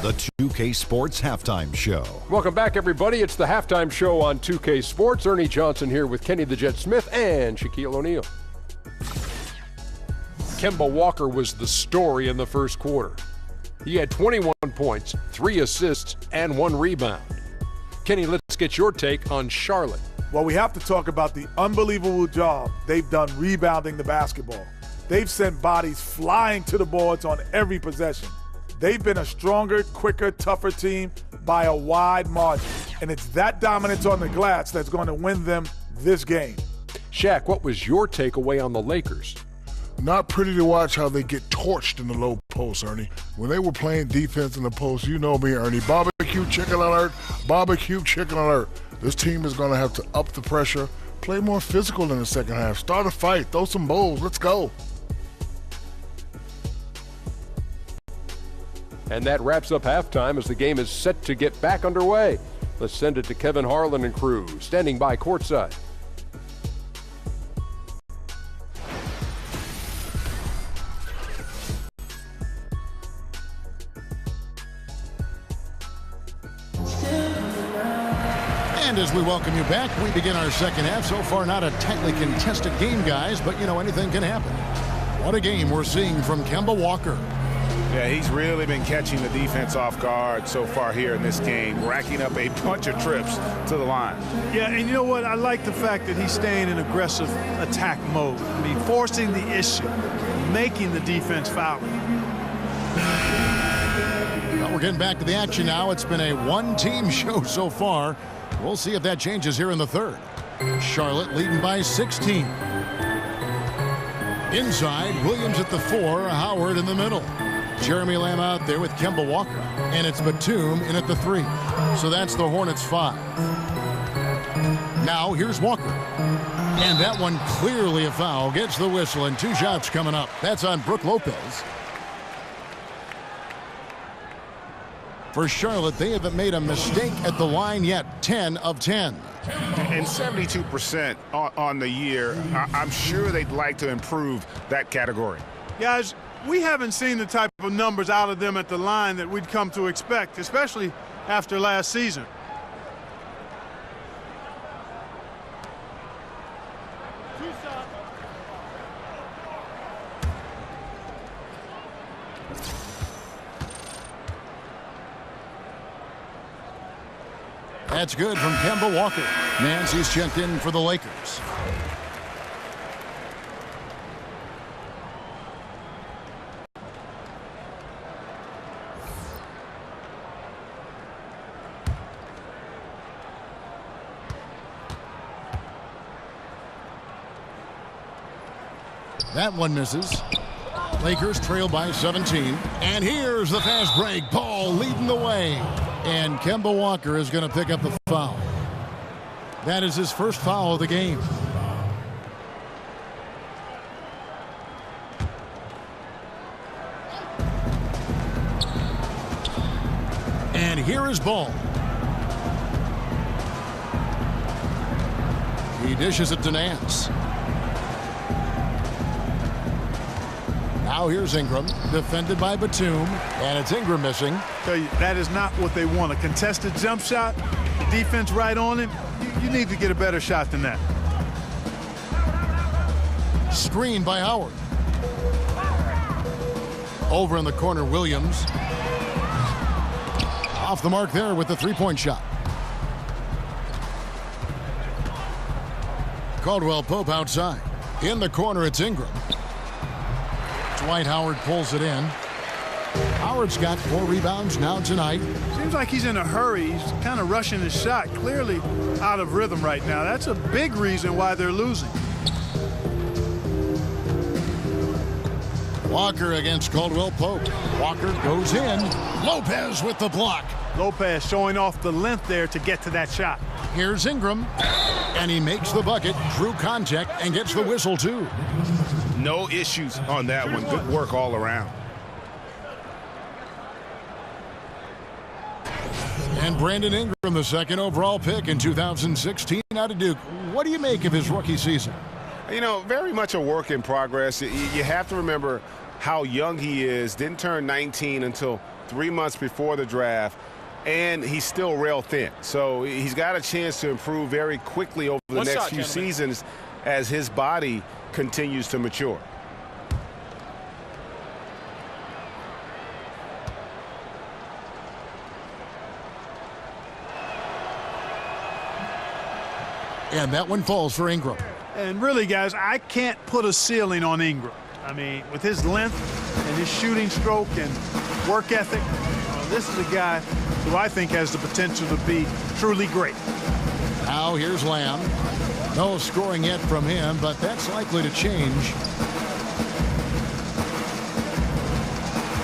[SPEAKER 8] The 2K Sports Halftime Show.
[SPEAKER 9] Welcome back, everybody. It's the Halftime Show on 2K Sports. Ernie Johnson here with Kenny the Jet Smith and Shaquille O'Neal. Kemba Walker was the story in the first quarter. He had 21 points, 3 assists, and 1 rebound. Kenny, let's get your take on Charlotte.
[SPEAKER 5] Well, we have to talk about the unbelievable job they've done rebounding the basketball. They've sent bodies flying to the boards on every possession. They've been a stronger, quicker, tougher team by a wide margin. And it's that dominance on the glass that's going to win them this game.
[SPEAKER 9] Shaq, what was your takeaway on the Lakers?
[SPEAKER 10] Not pretty to watch how they get torched in the low post, Ernie. When they were playing defense in the post, you know me, Ernie. Barbecue chicken alert, barbecue chicken alert. This team is going to have to up the pressure, play more physical in the second half, start a fight, throw some bowls, let's go.
[SPEAKER 9] And that wraps up halftime as the game is set to get back underway. Let's send it to Kevin Harlan and crew, standing by courtside.
[SPEAKER 1] And as we welcome you back, we begin our second half. So far, not a tightly contested game, guys, but, anything can happen. What a game we're seeing from Kemba Walker.
[SPEAKER 2] Yeah, he's really been catching the defense off guard so far here in this game, racking up a bunch of trips to the line.
[SPEAKER 3] Yeah, and you know what? I like the fact that he's staying in aggressive attack mode. I mean, forcing the issue, making the defense foul.
[SPEAKER 1] Well, we're getting back to the action now. It's been a one-team show so far. We'll see if that changes here in the third. Charlotte leading by 16. Inside, Williams at the 4, Howard in the middle. Jeremy Lamb out there with Kemba Walker. And it's Batum in at the 3. So that's the Hornets 5. Now here's Walker. And that one clearly a foul. Gets the whistle and 2 shots coming up. That's on Brook Lopez. For Charlotte, they haven't made a mistake at the line yet. 10 of 10.
[SPEAKER 2] And 72% on the year. I'm sure they'd like to improve that category.
[SPEAKER 3] Guys, we haven't seen the type of numbers out of them at the line that we'd come to expect, especially after last season.
[SPEAKER 1] That's good from Kemba Walker. Nancy's checked in for the Lakers. That one misses. Lakers trail by 17. And here's the fast break. Paul leading the way. And Kemba Walker is going to pick up the foul. That is his first foul of the game. And here is Ball. He dishes it to Nance. Now here's Ingram, defended by Batum, and it's Ingram missing.
[SPEAKER 3] Tell you, that is not what they want. A contested jump shot, the defense right on him. You need to get a better shot than that.
[SPEAKER 1] Screen by Howard. Over in the corner, Williams. Off the mark there with the three-point shot. Caldwell Pope outside. In the corner, it's Ingram. Dwight Howard pulls it in. Howard's got 4 rebounds now tonight.
[SPEAKER 3] Seems like he's in a hurry. He's kind of rushing his shot, clearly out of rhythm right now. That's a big reason why they're losing.
[SPEAKER 1] Walker against Caldwell Pope. Walker goes in. Lopez with the block.
[SPEAKER 3] Lopez showing off the length there to get to that shot.
[SPEAKER 1] Here's Ingram, and he makes the bucket, drew contact, and gets the whistle, too.
[SPEAKER 2] No issues on that one. Good work all around.
[SPEAKER 1] And Brandon Ingram, the second overall pick in 2016 out of Duke. What do you make of his rookie season?
[SPEAKER 2] You know, very much a work in progress. You have to remember how young he is. Didn't turn 19 until 3 months before the draft. And he's still rail thin. So he's got a chance to improve very quickly over the next few seasons as his body continues to mature.
[SPEAKER 1] And that one falls for Ingram.
[SPEAKER 3] And really, guys, I can't put a ceiling on Ingram. I mean, with his length and his shooting stroke and work ethic, this is a guy who I think has the potential to be truly great.
[SPEAKER 1] Now here's Lamb. No scoring yet from him, but that's likely to change.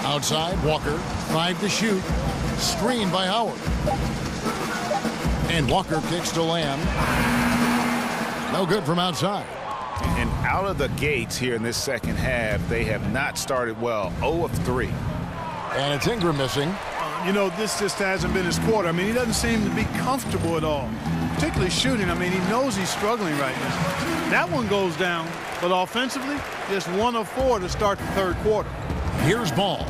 [SPEAKER 1] Outside, Walker, 5 to shoot. Screen by Howard. And Walker kicks to Lamb. No good from outside.
[SPEAKER 2] And out of the gates here in this second half, they have not started well. 0 of 3.
[SPEAKER 1] And it's Ingram missing.
[SPEAKER 3] You know, this just hasn't been his quarter. I mean, he doesn't seem to be comfortable at all, particularly shooting. I mean, he knows he's struggling right now. That one goes down, but offensively, just 1 of 4 to start the third quarter.
[SPEAKER 1] Here's Ball,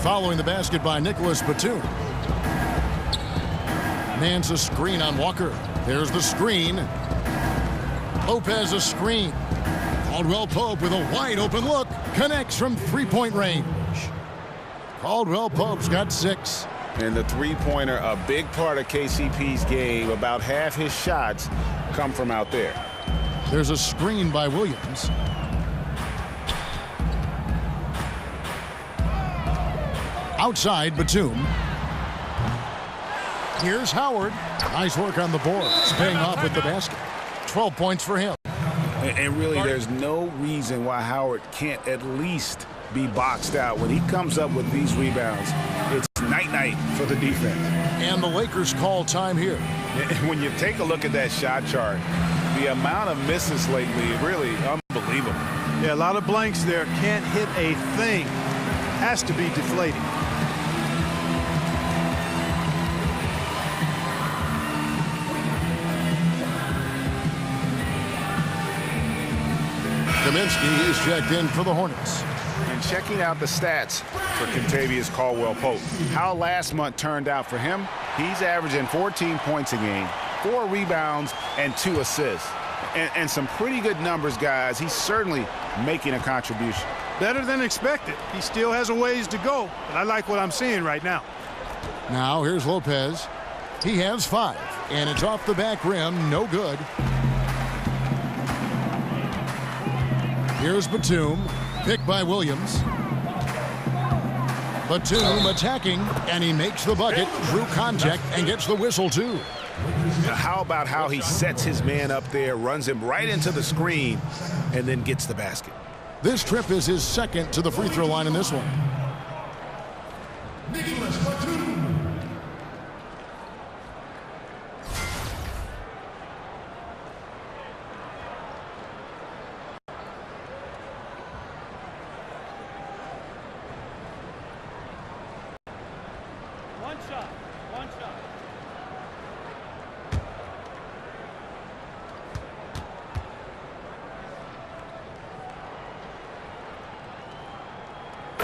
[SPEAKER 1] following the basket by Nicholas Batum. Man's a screen on Walker. There's the screen. Lopez a screen. Caldwell Pope with a wide open look. Connects from 3-point range. Caldwell Pope's got 6.
[SPEAKER 2] And the three-pointer, a big part of KCP's game. About half his shots come from out there.
[SPEAKER 1] There's a screen by Williams. Outside, Batum. Here's Howard. Nice work on the boards. Paying off with the basket. 12 points for him.
[SPEAKER 2] And really, there's no reason why Howard can't at least be boxed out. When he comes up with these rebounds, it's night-night for the defense.
[SPEAKER 1] And the Lakers call time here.
[SPEAKER 2] And when you take a look at that shot chart, the amount of misses lately, really unbelievable.
[SPEAKER 3] Yeah, a lot of blanks there. Can't hit a thing. Has to be deflating.
[SPEAKER 1] Kaminsky is checked in for the Hornets.
[SPEAKER 2] And checking out the stats for Kentavious Caldwell-Pope. How last month turned out for him, he's averaging 14 points a game, 4 rebounds, and 2 assists. And some pretty good numbers, guys. He's certainly making a contribution.
[SPEAKER 3] Better than expected. He still has a ways to go, but I like what I'm seeing right now.
[SPEAKER 1] Now here's Lopez. He has 5, and it's off the back rim. No good. Here's Batum, picked by Williams. Batum attacking, and he makes the bucket, drew contact, and gets the whistle, too.
[SPEAKER 2] How about how he sets his man up there, runs him right into the screen, and then gets the basket.
[SPEAKER 1] This trip is his second to the free throw line in this one.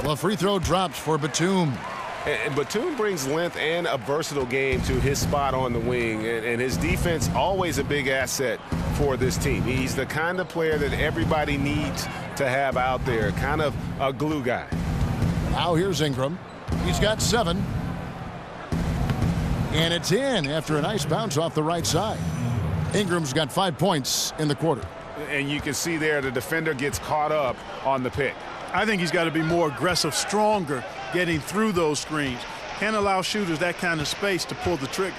[SPEAKER 1] The free throw drops for Batum.
[SPEAKER 2] And Batum brings length and a versatile game to his spot on the wing. And his defense, always a big asset for this team. He's the kind of player that everybody needs to have out there, kind of a glue guy.
[SPEAKER 1] Now here's Ingram. He's got 7. And it's in after a nice bounce off the right side. Ingram's got 5 points in the quarter.
[SPEAKER 2] And you can see there the defender gets caught up on the pick.
[SPEAKER 3] I think he's got to be more aggressive, stronger, getting through those screens. Can't allow shooters that kind of space to pull the trigger.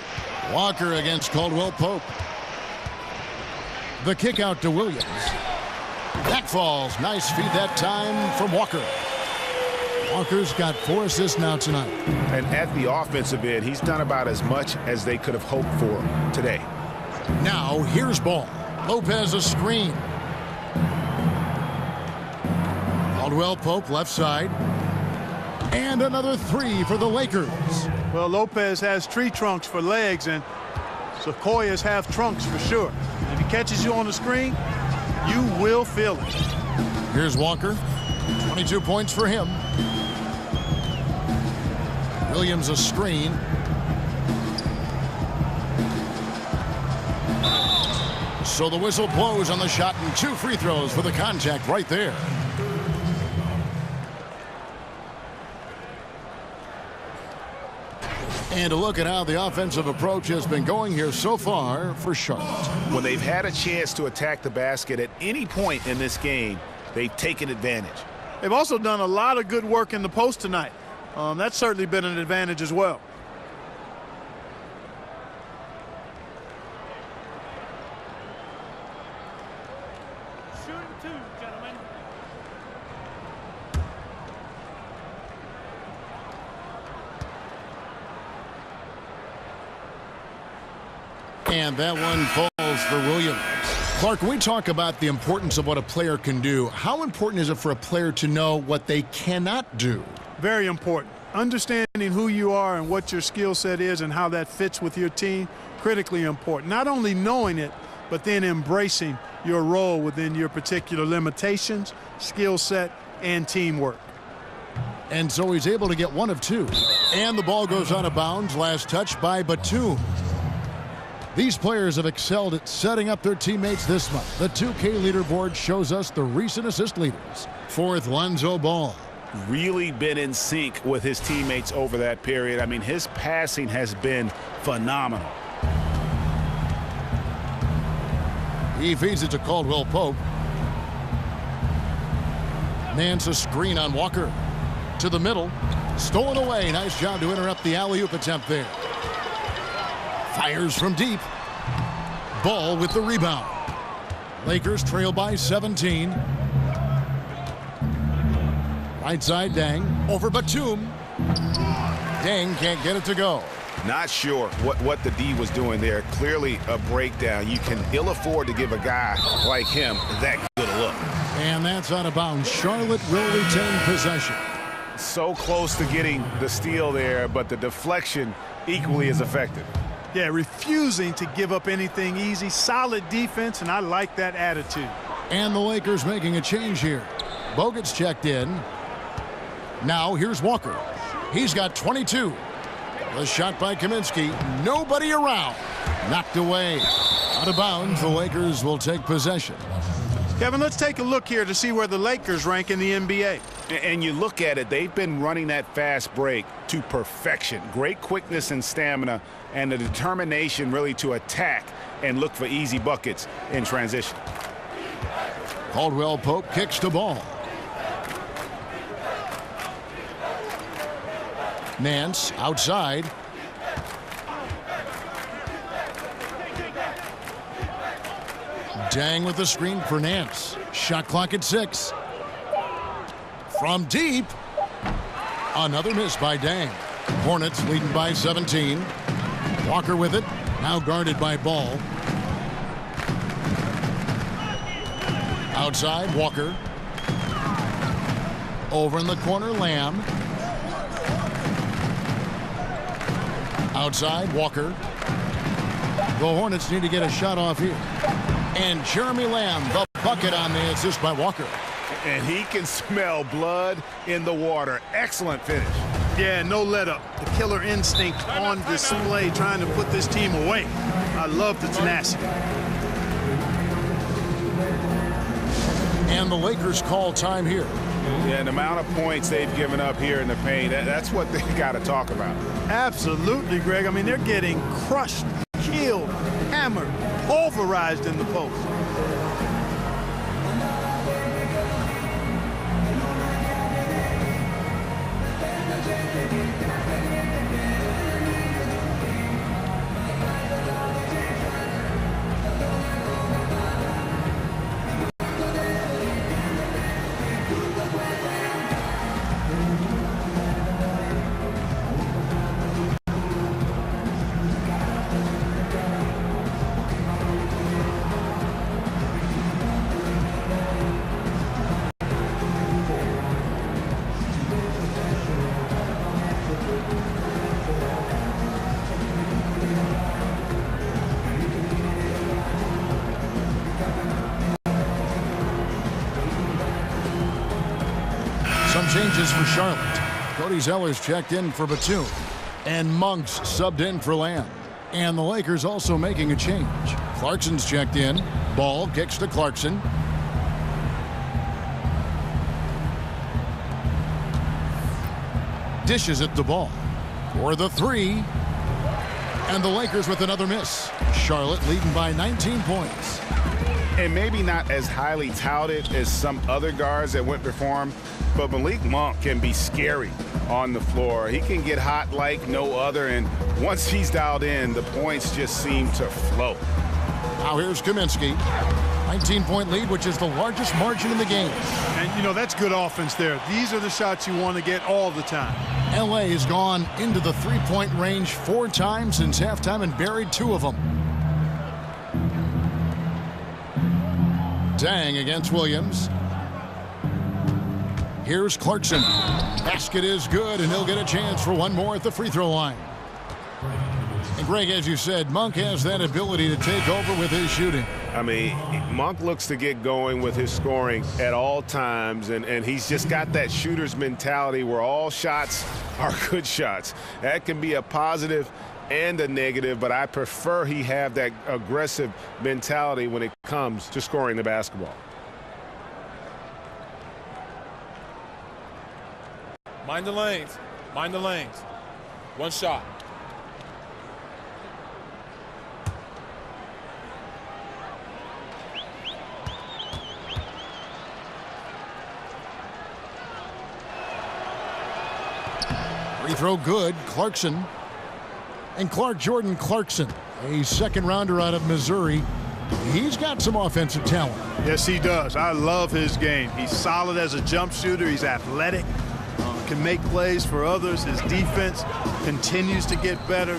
[SPEAKER 1] Walker against Caldwell Pope. The kick out to Williams. That falls. Nice feed that time from Walker. Walker's got 4 assists now tonight.
[SPEAKER 2] And at the offensive end, he's done about as much as they could have hoped for today.
[SPEAKER 1] Now here's ball. Lopez a screen. Caldwell Pope left side. And another 3 for the Lakers.
[SPEAKER 3] Well, Lopez has tree trunks for legs, and Sequoias have trunks for sure. If he catches you on the screen, you will feel it.
[SPEAKER 1] Here's Walker. 22 points for him. Williams a screen. So the whistle blows on the shot, and 2 free throws for the contact right there. And a look at how the offensive approach has been going here so far for Charlotte.
[SPEAKER 2] When they've had a chance to attack the basket at any point in this game, they've taken advantage.
[SPEAKER 3] They've also done a lot of good work in the post tonight. That's certainly been an advantage as well.
[SPEAKER 11] Shooting 2, gentlemen.
[SPEAKER 1] And that one falls for Williams. Clark, when we talk about the importance of what a player can do, how important is it for a player to know what they cannot do?
[SPEAKER 3] Very important. Understanding who you are and what your skill set is and how that fits with your team, critically important. Not only knowing it, but then embracing your role within your particular limitations, skill set, and teamwork.
[SPEAKER 1] And so he's able to get 1 of 2. And the ball goes out of bounds. Last touch by Batum. These players have excelled at setting up their teammates this month. The 2K leaderboard shows us the recent assist leaders. 4th, Lonzo Ball.
[SPEAKER 2] Really been in sync with his teammates over that period. I mean, his passing has been phenomenal.
[SPEAKER 1] He feeds it to Caldwell Pope. Nance a screen on Walker. To the middle. Stolen away. Nice job to interrupt the alley-oop attempt there. Fires from deep. Ball with the rebound. Lakers trail by 17. Right side, Dang. Over Batum. Dang can't get it to go.
[SPEAKER 2] Not sure what the D was doing there. Clearly a breakdown. You can ill afford to give a guy like him that good a look.
[SPEAKER 1] And that's out of bounds. Charlotte will retain possession.
[SPEAKER 2] So close to getting the steal there, but the deflection equally as effective.
[SPEAKER 3] Yeah, refusing to give up anything easy. Solid defense, and I like that attitude.
[SPEAKER 1] And the Lakers making a change here. Bogut's checked in. Now here's Walker. He's got 22. The shot by Kaminsky. Nobody around. Knocked away. Out of bounds, the Lakers will take possession.
[SPEAKER 3] Kevin, let's take a look here to see where the Lakers rank in the NBA.
[SPEAKER 2] And you look at it, they've been running that fast break to perfection. Great quickness and stamina, and the determination really to attack and look for easy buckets in transition.
[SPEAKER 1] Caldwell Pope kicks the ball. Nance outside. Dang with the screen for Nance. Shot clock at 6. From deep. Another miss by Dang. Hornets leading by 17. Walker with it. Now guarded by Ball. Outside, Walker. Over in the corner, Lamb. Outside, Walker. The Hornets need to get a shot off here. And Jeremy Lamb, the bucket on the assist by Walker.
[SPEAKER 2] And he can smell blood in the water. Excellent finish.
[SPEAKER 3] Yeah, no let up. The killer instinct on display, trying to put this team away. I love the tenacity.
[SPEAKER 1] And the Lakers call time here.
[SPEAKER 2] Yeah, and the amount of points they've given up here in the paint, that's what they got to talk about.
[SPEAKER 3] Absolutely, Greg. I mean, they're getting crushed, killed, hammered, pulverized in the post.
[SPEAKER 1] changes for Charlotte. Cody Zeller's checked in for Batum. And Monk's subbed in for Lamb. And the Lakers also making a change. Clarkson's checked in. Ball kicks to Clarkson. Dishes at the ball for the three. And the Lakers with another miss. Charlotte leading by 19 points.
[SPEAKER 2] And maybe not as highly touted as some other guards that went before him, but Myleague Monk can be scary on the floor. He can get hot like no other, and once he's dialed in, the points just seem to flow.
[SPEAKER 1] Now here's Kaminsky. 19-point lead, which is the largest margin in the game.
[SPEAKER 3] And, you know, that's good offense there. These are the shots you want to get all the time.
[SPEAKER 1] L.A. has gone into the three-point range 4 times since halftime and buried 2 of them. Dang against Williams. Here's Clarkson. Basket is good, and he'll get a chance for one more at the free throw line. And Greg, as you said, Monk has that ability to take over with his shooting.
[SPEAKER 6] I mean, Monk looks to get going with his scoring at all times, and he's just got that shooter's mentality where all shots are good shots. That can be a positive and a negative, but I prefer he have that aggressive mentality when it comes to scoring the basketball.
[SPEAKER 12] Mind the lanes. Mind the lanes. One shot.
[SPEAKER 1] Free throw good. Clarkson. And Jordan Clarkson, a second rounder out of Missouri. He's got some offensive talent.
[SPEAKER 3] Yes, he does. I love his game. He's solid as a jump shooter. He's athletic, can make plays for others. His defense continues to get better.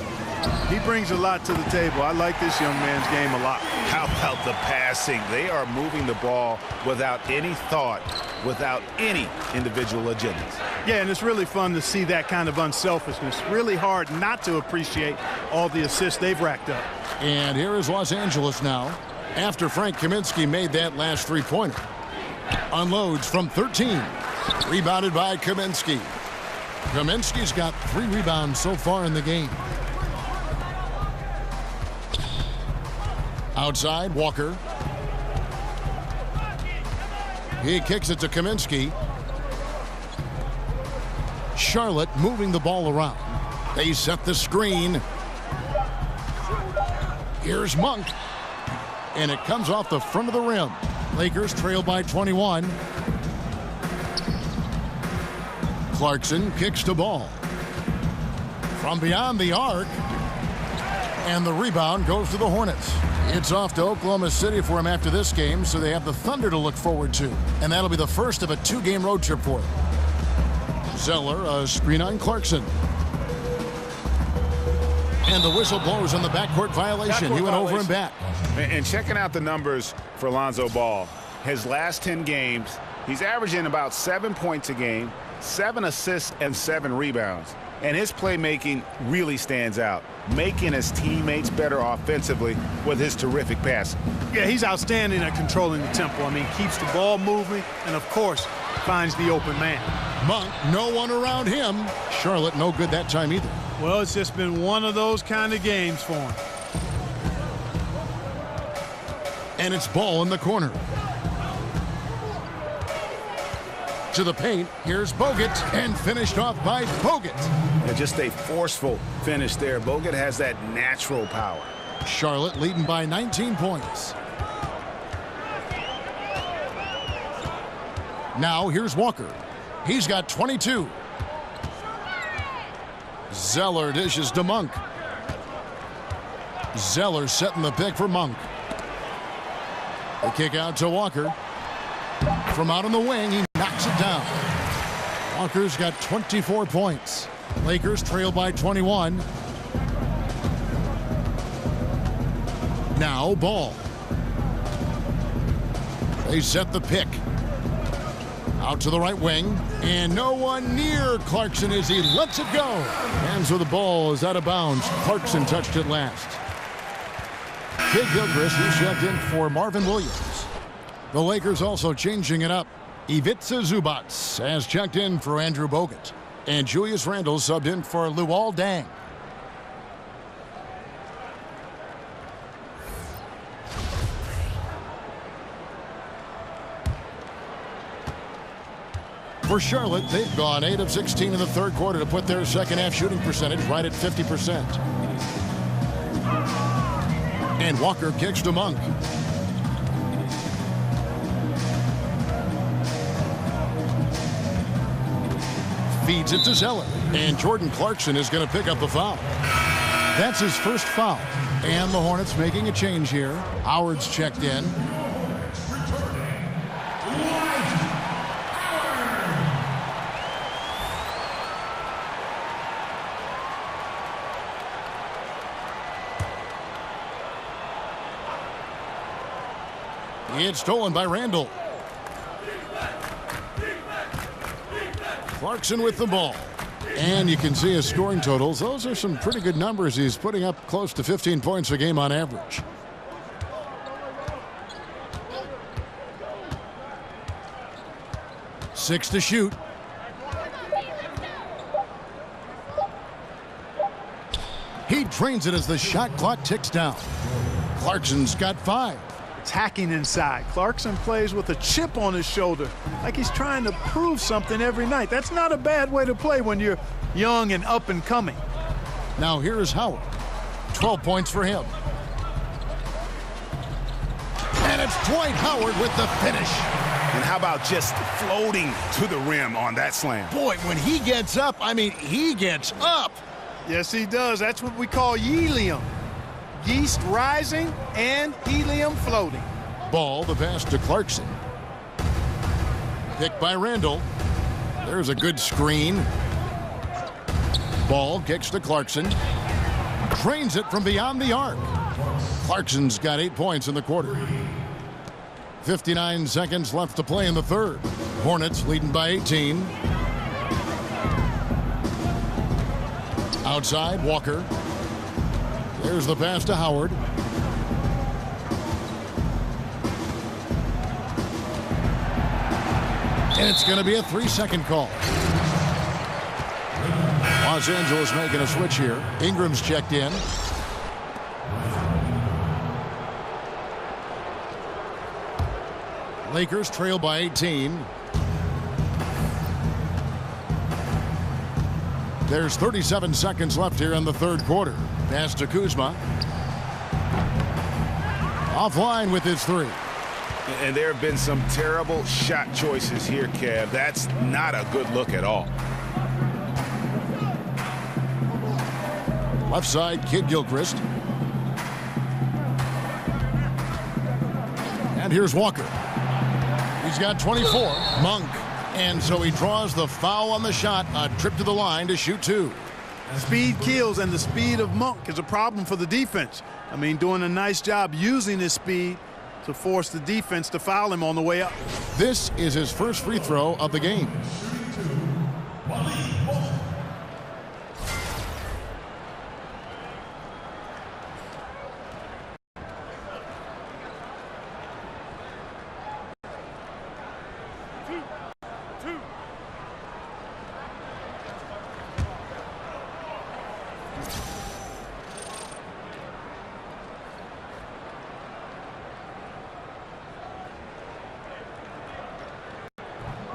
[SPEAKER 3] He brings a lot to the table. I like this young man's game a lot.
[SPEAKER 2] How about the passing? They are moving the ball without any thought, without any individual agendas.
[SPEAKER 3] Yeah, and it's really fun to see that kind of unselfishness. Really hard not to appreciate all the assists they've racked up.
[SPEAKER 1] And here is Los Angeles now, after Frank Kaminsky made that last three-pointer. Unloads from 13. Rebounded by Kaminsky. Kaminsky's got 3 rebounds so far in the game. Outside, Walker. He kicks it to Kaminsky. Charlotte moving the ball around. They set the screen. Here's Monk. And it comes off the front of the rim. Lakers trail by 21. Clarkson kicks the ball. From beyond the arc. And the rebound goes to the Hornets. It's off to Oklahoma City for him after this game, so they have the Thunder to look forward to. And that'll be the first of a 2-game road trip for them. Zeller, a screen on Clarkson. And the whistle blows on the backcourt violation. He went over and back.
[SPEAKER 2] And checking out the numbers for Lonzo Ball, his last 10 games, he's averaging about 7 points a game, 7 assists, and 7 rebounds. And his playmaking really stands out, making his teammates better offensively with his terrific passing.
[SPEAKER 3] Yeah, he's outstanding at controlling the tempo. I mean, keeps the ball moving and, of course, finds the open man.
[SPEAKER 1] Monk, no one around him. Charlotte, no good that time either.
[SPEAKER 3] Well, it's just been one of those kind of games for him.
[SPEAKER 1] And it's Ball in the corner. To the paint, here's Bogut, and finished off by Bogut.
[SPEAKER 2] And just a forceful finish there. Bogut has that natural power.
[SPEAKER 1] Charlotte leading by 19 points. Now here's Walker. He's got 22. Zeller dishes to Monk. Zeller setting the pick for Monk. The kick out to Walker. From out on the wing, he knocks it down. Walker's got 24 points. Lakers trail by 21. Now Ball. They set the pick. Out to the right wing. And no one near Clarkson as he lets it go. Hands with the ball is out of bounds. Clarkson touched it last. Kid Gilchrist is checked in for Marvin Williams. The Lakers also changing it up. Ivica Zubats has checked in for Andrew Bogut. And Julius Randle subbed in for Luol Deng. For Charlotte, they've gone 8 of 16 in the third quarter to put their second half shooting percentage right at 50%. And Walker kicks to Monk. Feeds it to Zeller. And Jordan Clarkson is going to pick up the foul. That's his first foul. And the Hornets making a change here. Howard's checked in. It's stolen by Randle. Clarkson with the ball. And you can see his scoring totals. Those are some pretty good numbers. He's putting up close to 15 points a game on average. Six to shoot. He drains it as the shot clock ticks down. Clarkson's got 5.
[SPEAKER 3] Attacking inside. Clarkson plays with a chip on his shoulder, like he's trying to prove something every night. That's not a bad way to play when you're young and up and coming.
[SPEAKER 1] Now here's Howard. 12 points for him. And it's Dwight Howard with the finish.
[SPEAKER 2] And how about just floating to the rim on that slam?
[SPEAKER 1] Boy, when he gets up, I mean, he gets up.
[SPEAKER 3] Yes, he does. That's what we call helium. Yeast rising and helium floating.
[SPEAKER 1] Ball, the pass to Clarkson. Picked by Randle. There's a good screen. Ball kicks to Clarkson. Drains it from beyond the arc. Clarkson's got 8 points in the quarter. 59 seconds left to play in the third. Hornets leading by 18. Outside, Walker. There's the pass to Howard. And it's going to be a 3-second call. Los Angeles making a switch here. Ingram's checked in. Lakers trail by 18. There's 37 seconds left here in the third quarter. Pass to Kuzma. Offline with his 3.
[SPEAKER 2] And there have been some terrible shot choices here, Kev. That's not a good look at all.
[SPEAKER 1] Left side, Kid Gilchrist. And here's Walker. He's got 24. Monk. And so he draws the foul on the shot. A trip to the line to shoot 2.
[SPEAKER 3] Speed kills, and the speed of Monk is a problem for the defense. I mean, doing a nice job using his speed to force the defense to foul him on the way up.
[SPEAKER 1] This is his first free throw of the game.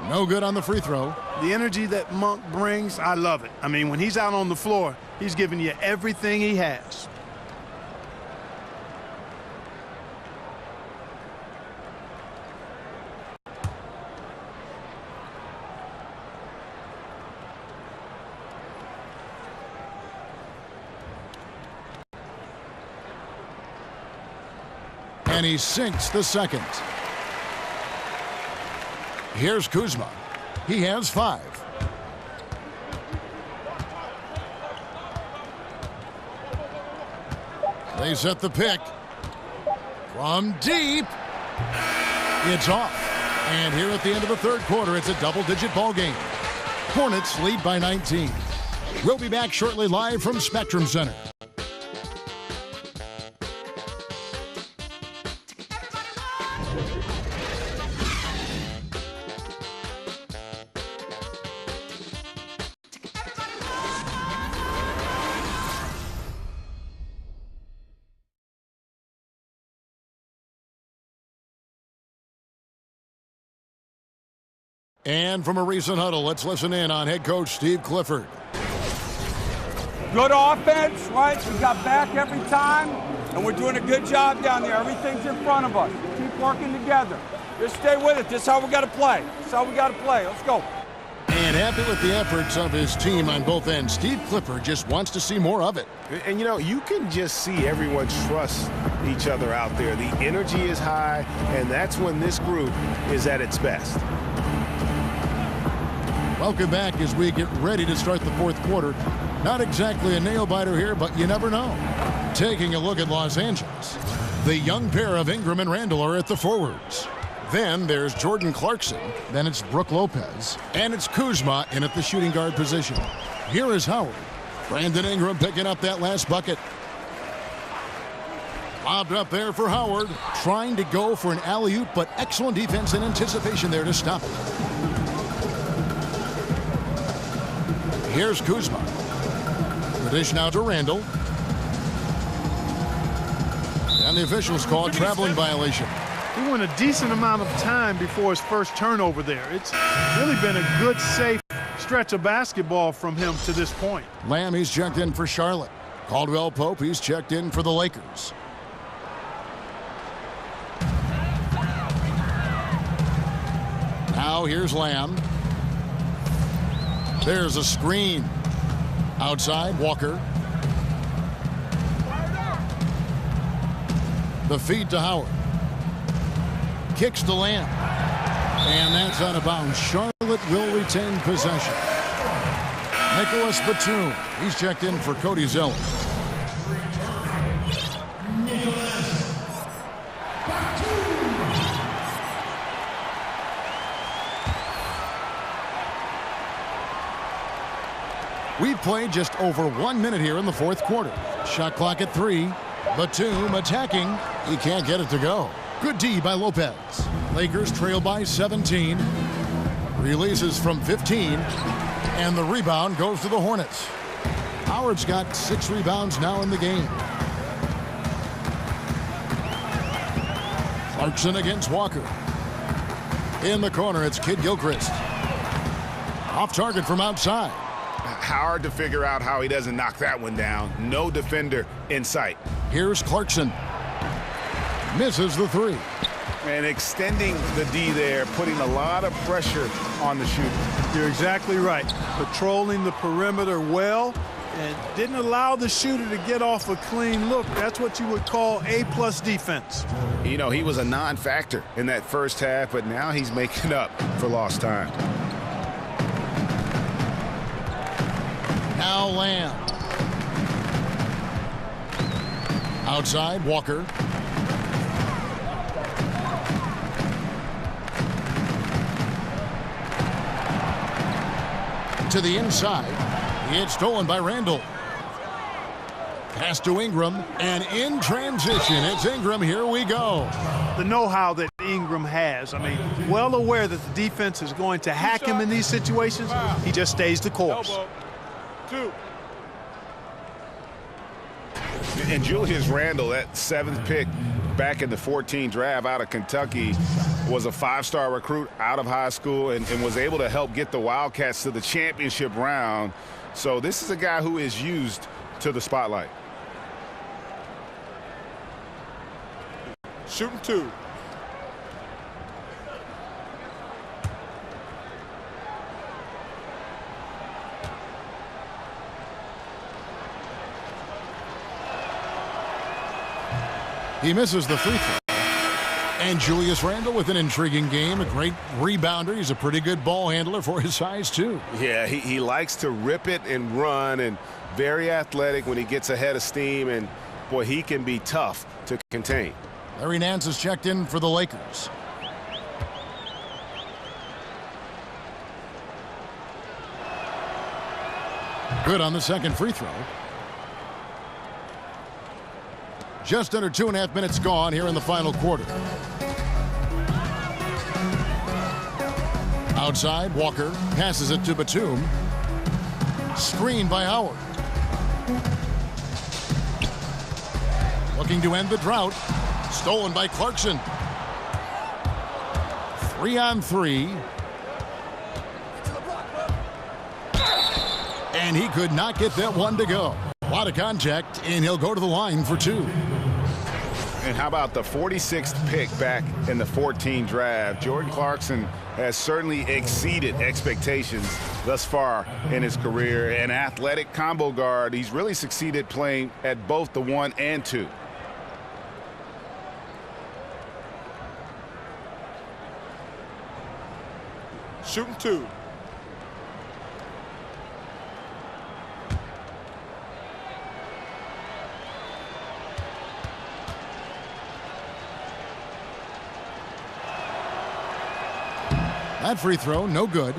[SPEAKER 1] No good on the free throw.
[SPEAKER 3] The energy that Monk brings, I love it. I mean, when he's out on the floor, he's giving you everything he has.
[SPEAKER 1] And he sinks the second. Here's Kuzma. He has 5. They set the pick. From deep. It's off. And here at the end of the third quarter, it's a double-digit ball game. Hornets lead by 19. We'll be back shortly live from Spectrum Center. And from a recent huddle, let's listen in on head coach Steve Clifford.
[SPEAKER 13] Good offense, right? We got back every time, and we're doing a good job down there. Everything's in front of us. Keep working together. Just stay with it. This is how we got to play. This is how we got to play. Let's go.
[SPEAKER 1] And happy with the efforts of his team on both ends. Steve Clifford just wants to see more of it.
[SPEAKER 6] And, you know, you can just see everyone trust each other out there. The energy is high, and that's when this group is at its best. Welcome back as we get ready to start the fourth quarter. Not exactly a nail-biter here, but you never know. Taking a look at Los Angeles, the young pair of Ingram and Randall are at the forwards. Then there's Jordan Clarkson, then it's Brook Lopez, and it's Kuzma in at the shooting guard position. Here is Howard. Brandon Ingram picking up that last bucket. Lobbed up there for Howard, trying to go for an alley-oop, but excellent defense and anticipation there to stop it. Here's Kuzma. The dish now to Randall. And the officials call a traveling violation.
[SPEAKER 3] He went a decent amount of time before his first turnover there. It's really been a good, safe stretch of basketball from him to this point.
[SPEAKER 1] Lamb, he's checked in for Charlotte. Caldwell Pope, he's checked in for the Lakers. Now here's Lamb. There's a screen. Outside, Walker. The feed to Howard. Kicks to Lamb. And that's out of bounds. Charlotte will retain possession. Nicholas Batum. He's checked in for Cody Zeller. We played just over 1 minute here in the fourth quarter. Shot clock at 3. Batum attacking. He can't get it to go. Good D by Lopez. Lakers trail by 17. Releases from 15. And the rebound goes to the Hornets. Howard's got 6 rebounds now in the game. Clarkson against Walker. In the corner, it's Kid Gilchrist. Off target from outside.
[SPEAKER 2] Hard to figure out how he doesn't knock that one down. No defender in sight.
[SPEAKER 1] Here's Clarkson. Misses the 3.
[SPEAKER 2] And extending the D there, putting a lot of pressure on the shooter.
[SPEAKER 3] You're exactly right. Patrolling the perimeter well and didn't allow the shooter to get off a clean look. That's what you would call A+ defense.
[SPEAKER 2] You know, he was a non-factor in that first half, but now he's making up for lost time.
[SPEAKER 1] Now Lamb. Outside, Walker. To the inside. It's stolen by Randall. Pass to Ingram, and in transition, it's Ingram. Here we go.
[SPEAKER 3] The know-how that Ingram has. I mean, well aware that the defense is going to hack him in these situations. He just stays the course.
[SPEAKER 12] Elbow. 2.
[SPEAKER 2] And Julius Randle, that 7th pick back in the 14 draft out of Kentucky, was a 5-star recruit out of high school and was able to help get the Wildcats to the championship round. So this is a guy who is used to the spotlight.
[SPEAKER 12] Shooting 2.
[SPEAKER 1] He misses the free throw. And Julius Randle with an intriguing game, a great rebounder. He's a pretty good ball handler for his size, too.
[SPEAKER 6] Yeah, he likes to rip it and run, and very athletic when he gets ahead of steam, and, boy, he can be tough to contain.
[SPEAKER 1] Larry Nance is checked in for the Lakers. Good on the second free throw. Just under 2.5 minutes gone here in the final quarter. Outside, Walker passes it to Batum. Screened by Howard. Looking to end the drought. Stolen by Clarkson. 3-on-3. And he could not get that one to go. A lot of contact, and he'll go to the line for 2.
[SPEAKER 2] And how about the 46th pick back in the 14 draft? Jordan Clarkson has certainly exceeded expectations thus far in his career. An athletic combo guard, he's really succeeded playing at both the 1 and 2.
[SPEAKER 12] Shooting 2.
[SPEAKER 1] That free throw, no good.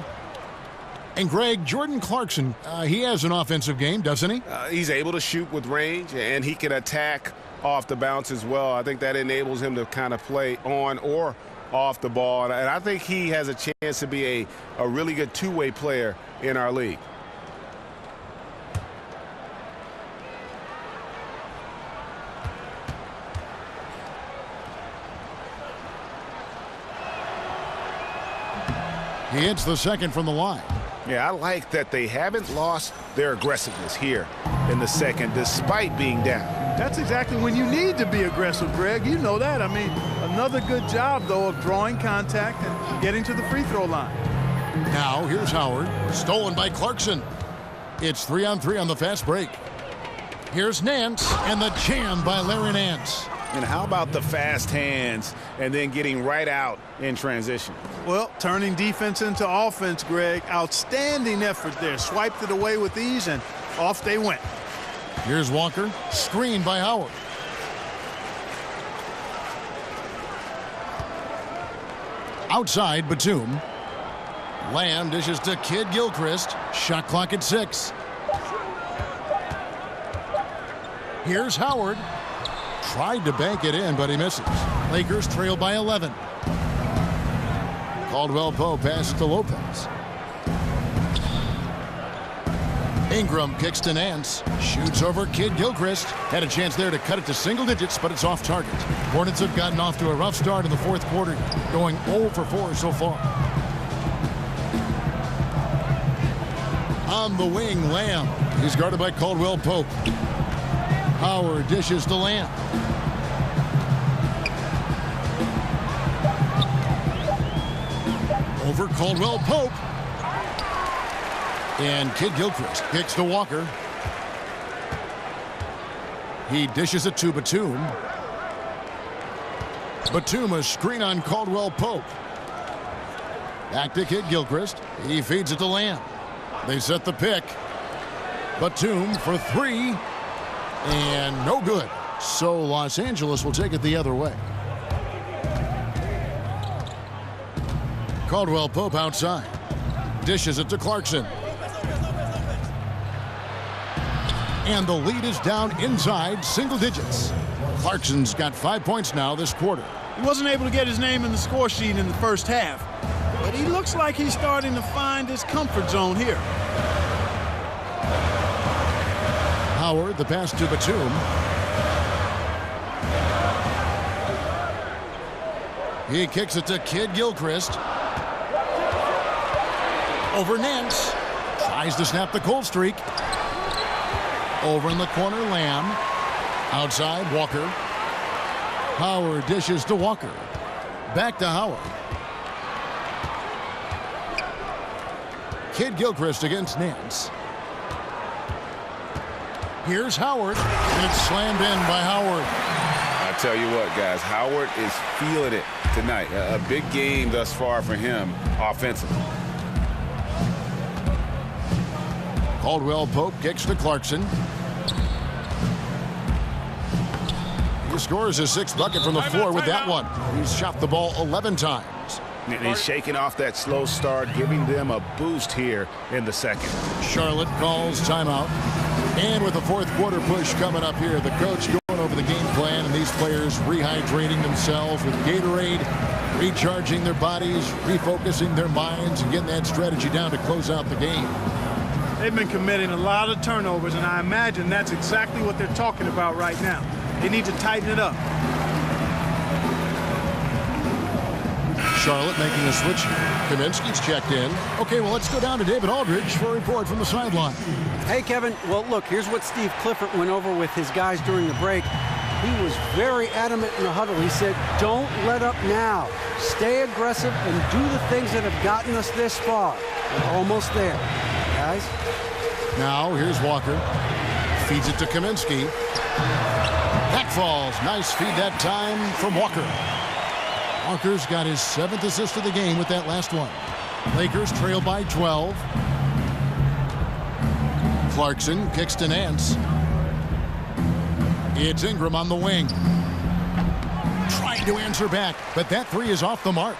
[SPEAKER 1] And Greg, Jordan Clarkson, he has an offensive game, doesn't he?
[SPEAKER 6] He's able to shoot with range, and he can attack off the bounce as well. I think that enables him to kind of play on or off the ball. And I think he has a chance to be a really good two-way player in our league.
[SPEAKER 1] He hits the second from the line.
[SPEAKER 2] Yeah, I like that they haven't lost their aggressiveness here in the second, despite being down.
[SPEAKER 3] That's exactly when you need to be aggressive, Greg. You know that. I mean, another good job, though, of drawing contact and getting to the free throw line.
[SPEAKER 1] Now, here's Howard. Stolen by Clarkson. It's 3-on-3 on the fast break. Here's Nance, and the jam by Larry Nance.
[SPEAKER 2] And how about the fast hands and then getting right out in transition?
[SPEAKER 3] Well, turning defense into offense, Greg. Outstanding effort there. Swiped it away with ease, and off they went.
[SPEAKER 1] Here's Walker. Screen by Howard. Outside, Batum. Lamb dishes to Kid Gilchrist. Shot clock at 6. Here's Howard. Tried to bank it in, but he misses. Lakers trail by 11. Caldwell Pope passes to Lopez. Ingram kicks to Nance. Shoots over Kid Gilchrist. Had a chance there to cut it to single digits, but it's off target. Hornets have gotten off to a rough start in the fourth quarter, going 0 for 4 so far. On the wing, Lamb. He's guarded by Caldwell Pope. Howard dishes to Lamb. Over Caldwell Pope. And Kid Gilchrist kicks to Walker. He dishes it to Batum. Batum a screen on Caldwell Pope. Back to Kid Gilchrist. He feeds it to Lamb. They set the pick. Batum for 3. And no good. So Los Angeles will take it the other way. Caldwell Pope outside. Dishes it to Clarkson. And the lead is down inside single digits. Clarkson's got 5 points now this quarter.
[SPEAKER 3] He wasn't able to get his name in the score sheet in the first half, but he looks like he's starting to find his comfort zone here.
[SPEAKER 1] Howard, the pass to Batum. He kicks it to Kid Gilchrist. Over Nance. Tries to snap the cold streak. Over in the corner, Lamb. Outside, Walker. Howard dishes to Walker. Back to Howard. Kid Gilchrist against Nance. Here's Howard. It's slammed in by Howard.
[SPEAKER 2] I tell you what, guys, Howard is feeling it tonight. A big game thus far for him offensively.
[SPEAKER 1] Caldwell Pope kicks to Clarkson. He scores his 6th bucket from the floor with that one. He's shot the ball 11 times.
[SPEAKER 2] And he's shaking off that slow start, giving them a boost here in the second.
[SPEAKER 1] Charlotte calls timeout. And with the fourth quarter push coming up here, the coach going over the game plan and these players rehydrating themselves with Gatorade, recharging their bodies, refocusing their minds, and getting that strategy down to close out the game.
[SPEAKER 3] They've been committing a lot of turnovers, and I imagine that's exactly what they're talking about right now. They need to tighten it up.
[SPEAKER 1] Charlotte making a switch. Kaminsky's checked in. Okay, well, let's go down to David Aldridge for a report from the sideline.
[SPEAKER 4] Hey, Kevin. Well, look, here's what Steve Clifford went over with his guys during the break. He was very adamant in the huddle. He said, don't let up now. Stay aggressive and do the things that have gotten us this far. We're almost there, guys.
[SPEAKER 1] Now, here's Walker. Feeds it to Kaminsky. Back falls. Nice feed that time from Walker. Walker's got his 7th assist of the game with that last one. Lakers trail by 12. Clarkson kicks to Nance. It's Ingram on the wing. Trying to answer back, but that three is off the mark.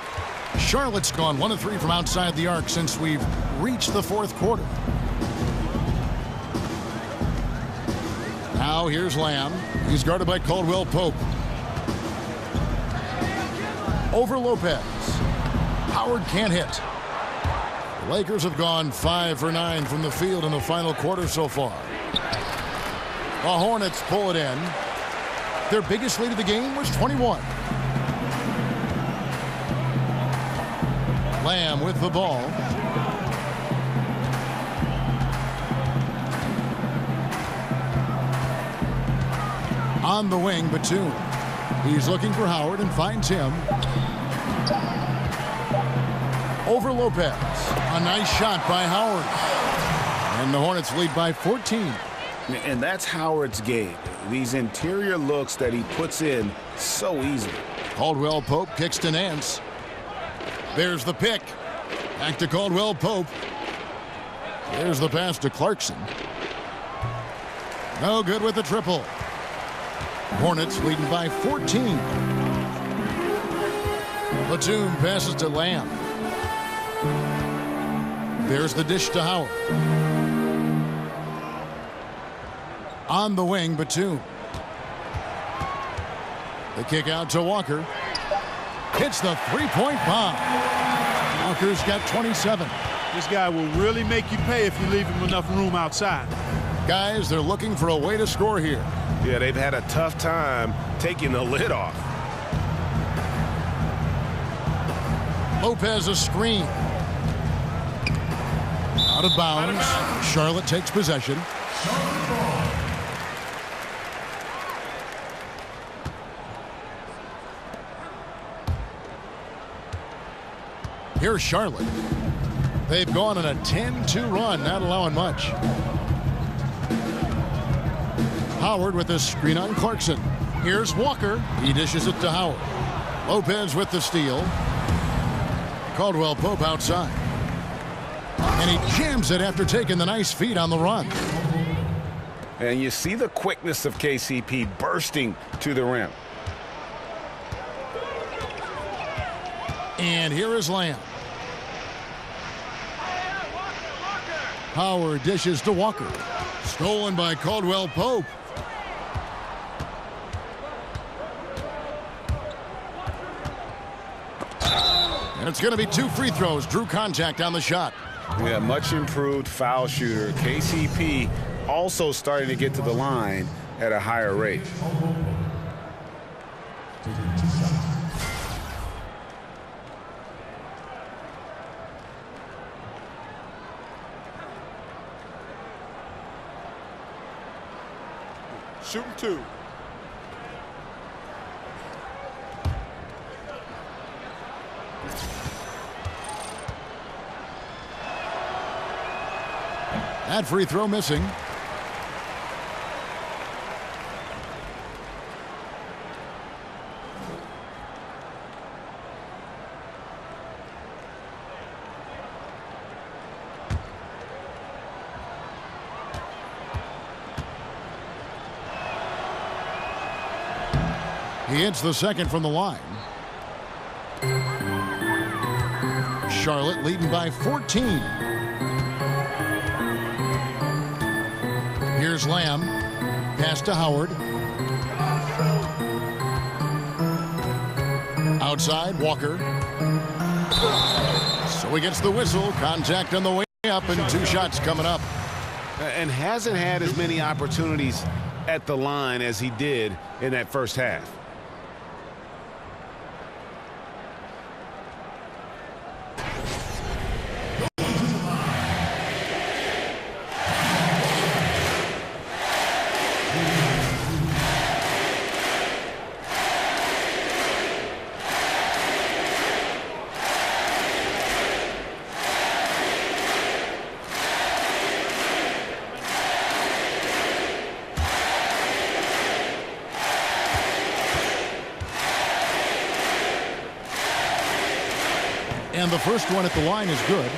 [SPEAKER 1] Charlotte's gone 1 of 3 from outside the arc since we've reached the 4th quarter. Now here's Lamb. He's guarded by Caldwell Pope. Over Lopez. Howard can't hit. The Lakers have gone 5 for 9 from the field in the final quarter so far. The Hornets pull it in. Their biggest lead of the game was 21. Lamb with the ball. On the wing, Batum. He's looking for Howard and finds him. Over Lopez. A nice shot by Howard. And the Hornets lead by 14.
[SPEAKER 2] And that's Howard's game. These interior looks that he puts in so easily.
[SPEAKER 1] Caldwell Pope kicks to Nance. There's the pick. Back to Caldwell Pope. There's the pass to Clarkson. No good with the triple. Hornets leading by 14. Batum passes to Lamb. There's the dish to Howard. On the wing, Batum. The kick out to Walker. Hits the three-point bomb. Walker's got 27.
[SPEAKER 3] This guy will really make you pay if you leave him enough room outside.
[SPEAKER 1] Guys, they're looking for a way to score here.
[SPEAKER 6] Yeah, they've had a tough time taking the lid off.
[SPEAKER 1] Lopez a screen. Out of bounds. Charlotte takes possession. Here's Charlotte. They've gone on a 10-2 run, not allowing much. Howard with the screen on Clarkson. Here's Walker. He dishes it to Howard. Lopez with the steal. Caldwell Pope outside. And he jams it after taking the nice feed on the run.
[SPEAKER 2] And you see the quickness of KCP bursting to the rim.
[SPEAKER 1] And here is Lamb. Howard dishes to Walker. Stolen by Caldwell Pope. And it's going to be 2 free throws. Drew contact on the shot.
[SPEAKER 2] Yeah, much improved foul shooter. KCP also starting to get to the line at a higher rate.
[SPEAKER 12] Shooting 2.
[SPEAKER 1] That free throw missing. He hits the second from the line. Charlotte leading by 14. Here's Lamb. Pass to Howard. Outside, Walker. So he gets the whistle. Contact on the way up and 2 shots coming up.
[SPEAKER 2] And hasn't had as many opportunities at the line as he did in that first half.
[SPEAKER 1] And the first one at the line is good.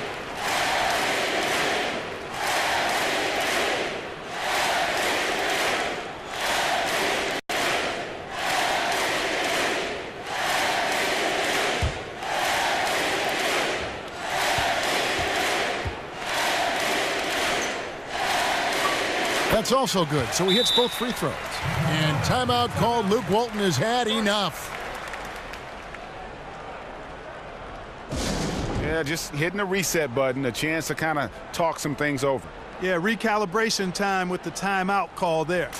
[SPEAKER 1] That's also good, so he hits both free throws. And timeout called. Luke Walton has had enough.
[SPEAKER 2] Yeah, just hitting the reset button, a chance to kind of talk some things over.
[SPEAKER 3] Yeah, recalibration time with the timeout call there.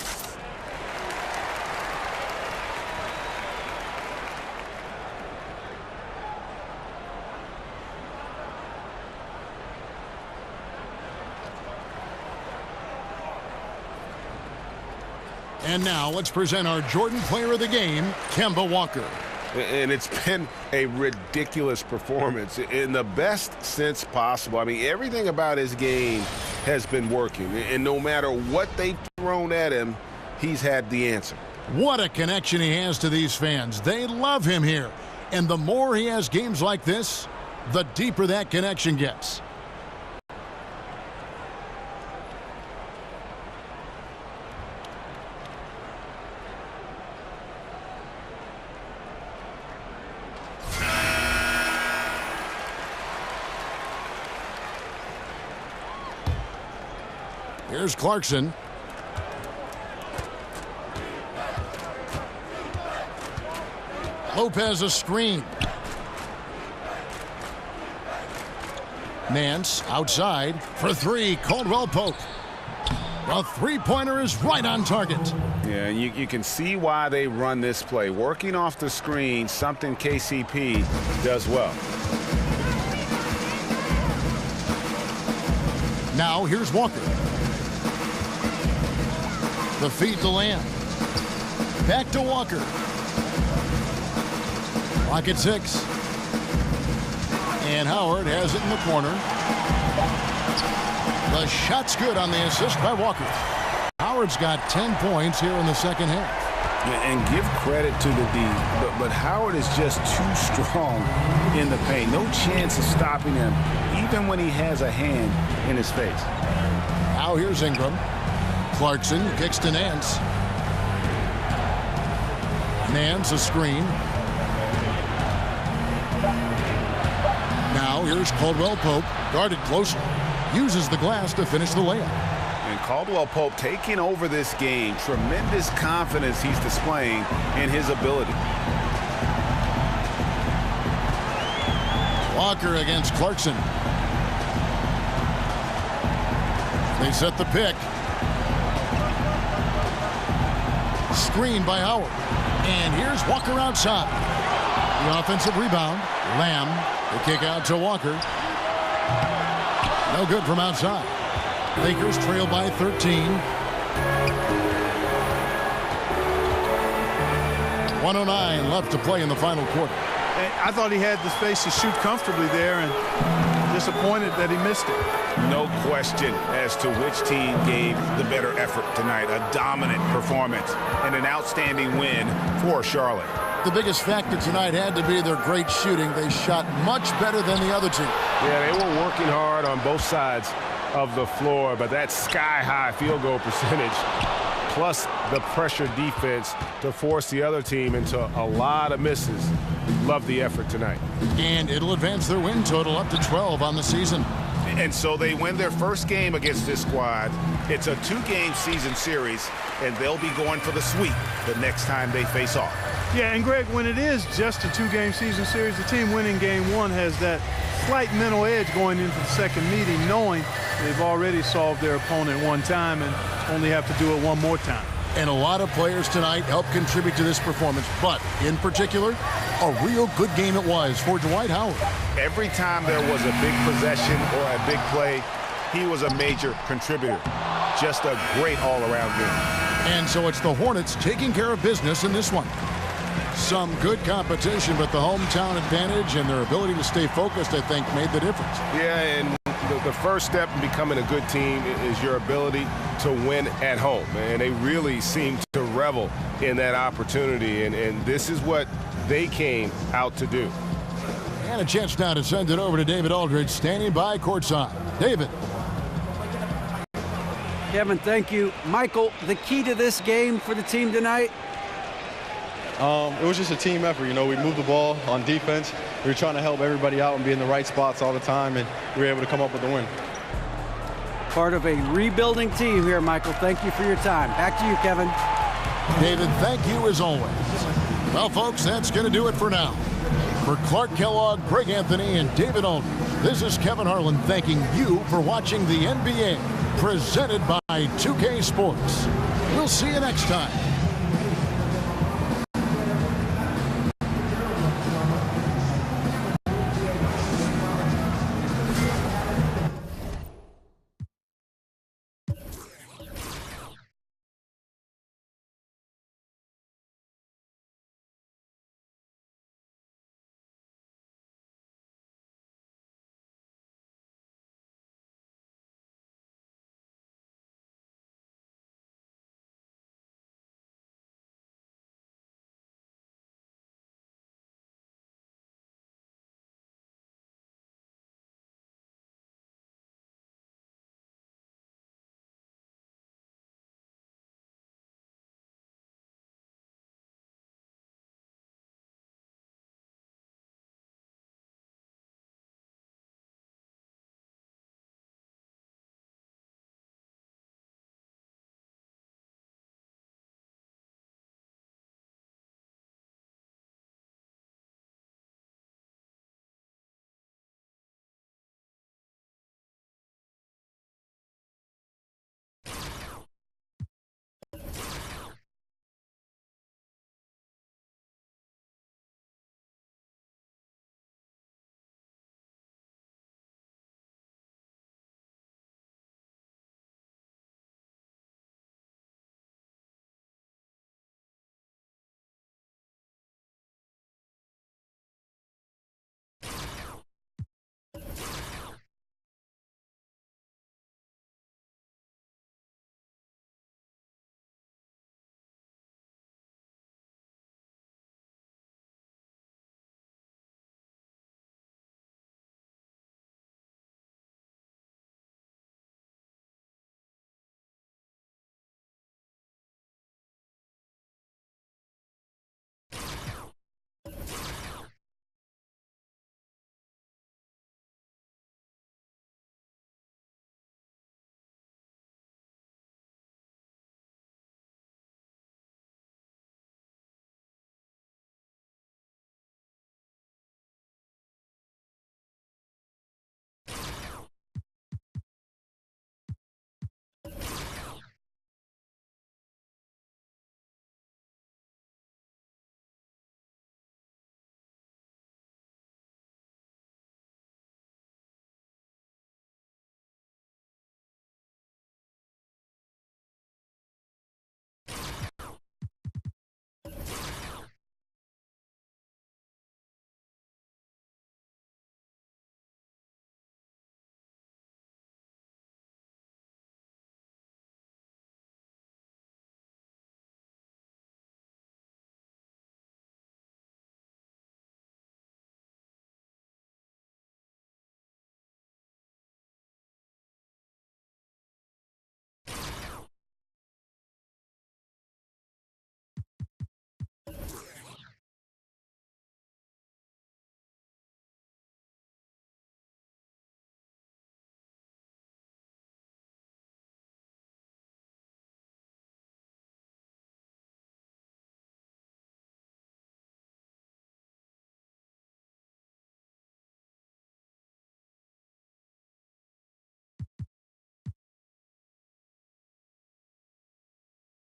[SPEAKER 1] And now let's present our Jordan Player of the Game, Kemba Walker.
[SPEAKER 6] And it's been a ridiculous performance in the best sense possible. I mean, everything about his game has been working. And no matter what they've thrown at him, he's had the answer.
[SPEAKER 1] What a connection he has to these fans. They love him here. And the more he has games like this, the deeper that connection gets. Here's Clarkson. Lopez a screen. Nance outside for three. Caldwell Pope. The three-pointer is right on target.
[SPEAKER 2] Yeah, you can see why they run this play. Working off the screen, something KCP does well.
[SPEAKER 1] Now here's Walker. The feed to Lamb. Back to Walker. Clock at 6. And Howard has it in the corner. The shot's good on the assist by Walker. Howard's got 10 points here in the second half.
[SPEAKER 2] And give credit to the D, but Howard is just too strong in the paint. No chance of stopping him, even when he has a hand in his face.
[SPEAKER 1] Now here's Ingram. Clarkson kicks to Nance. Nance a screen. Now here's Caldwell Pope, guarded closer. Uses the glass to finish the layup.
[SPEAKER 2] And Caldwell Pope taking over this game. Tremendous confidence he's displaying in his ability.
[SPEAKER 1] Walker against Clarkson. They set the pick. Screen by Howard. And here's Walker outside. The offensive rebound. Lamb. The kick out to Walker. No good from outside. Lakers trail by 13. 1:09 left to play in the final quarter.
[SPEAKER 3] I thought he had the space to shoot comfortably there, and disappointed that he missed it.
[SPEAKER 2] No question as to which team gave the better effort tonight. A dominant performance and an outstanding win for Charlotte.
[SPEAKER 1] The biggest factor tonight had to be their great shooting. They shot much better than the other team.
[SPEAKER 6] Yeah, they were working hard on both sides of the floor, but that sky-high field goal percentage plus the pressure defense to force the other team into a lot of misses. Love the effort tonight.
[SPEAKER 1] And it'll advance their win total up to 12 on the season.
[SPEAKER 2] And so they win their first game against this squad. It's a 2-game season series, and they'll be going for the sweep the next time they face off.
[SPEAKER 3] Yeah, and Greg, when it is just a 2-game season series, the team winning game 1 has that slight mental edge going into the second meeting, knowing they've already solved their opponent one time and only have to do it one more time.
[SPEAKER 1] And a lot of players tonight helped contribute to this performance, but in particular, a real good game it was for Dwight Howard.
[SPEAKER 2] Every time there was a big possession or a big play, he was a major contributor. Just a great all-around game.
[SPEAKER 1] And so it's the Hornets taking care of business in this one. Some good competition, but the hometown advantage and their ability to stay focused, I think, made the difference.
[SPEAKER 6] Yeah, and the first step in becoming a good team is your ability to win at home. And they really seem to revel in that opportunity. And this is what they came out to do.
[SPEAKER 1] And a chance now to send it over to David Aldridge, standing by courtside. David.
[SPEAKER 4] Kevin, thank you. Michael, the key to this game for the team tonight?
[SPEAKER 7] It was just a team effort. You know, we moved the ball on defense. We were trying to help everybody out and be in the right spots all the time, and we were able to come up with the win.
[SPEAKER 4] Part of a rebuilding team here, Michael. Thank you for your time. Back to you, Kevin.
[SPEAKER 1] David, thank you as always. Well, folks, that's going to do it for now. For Clark Kellogg, Greg Anthony, and David Aldridge, this is Kevin Harlan thanking you for watching the NBA presented by 2K Sports. We'll see you next time.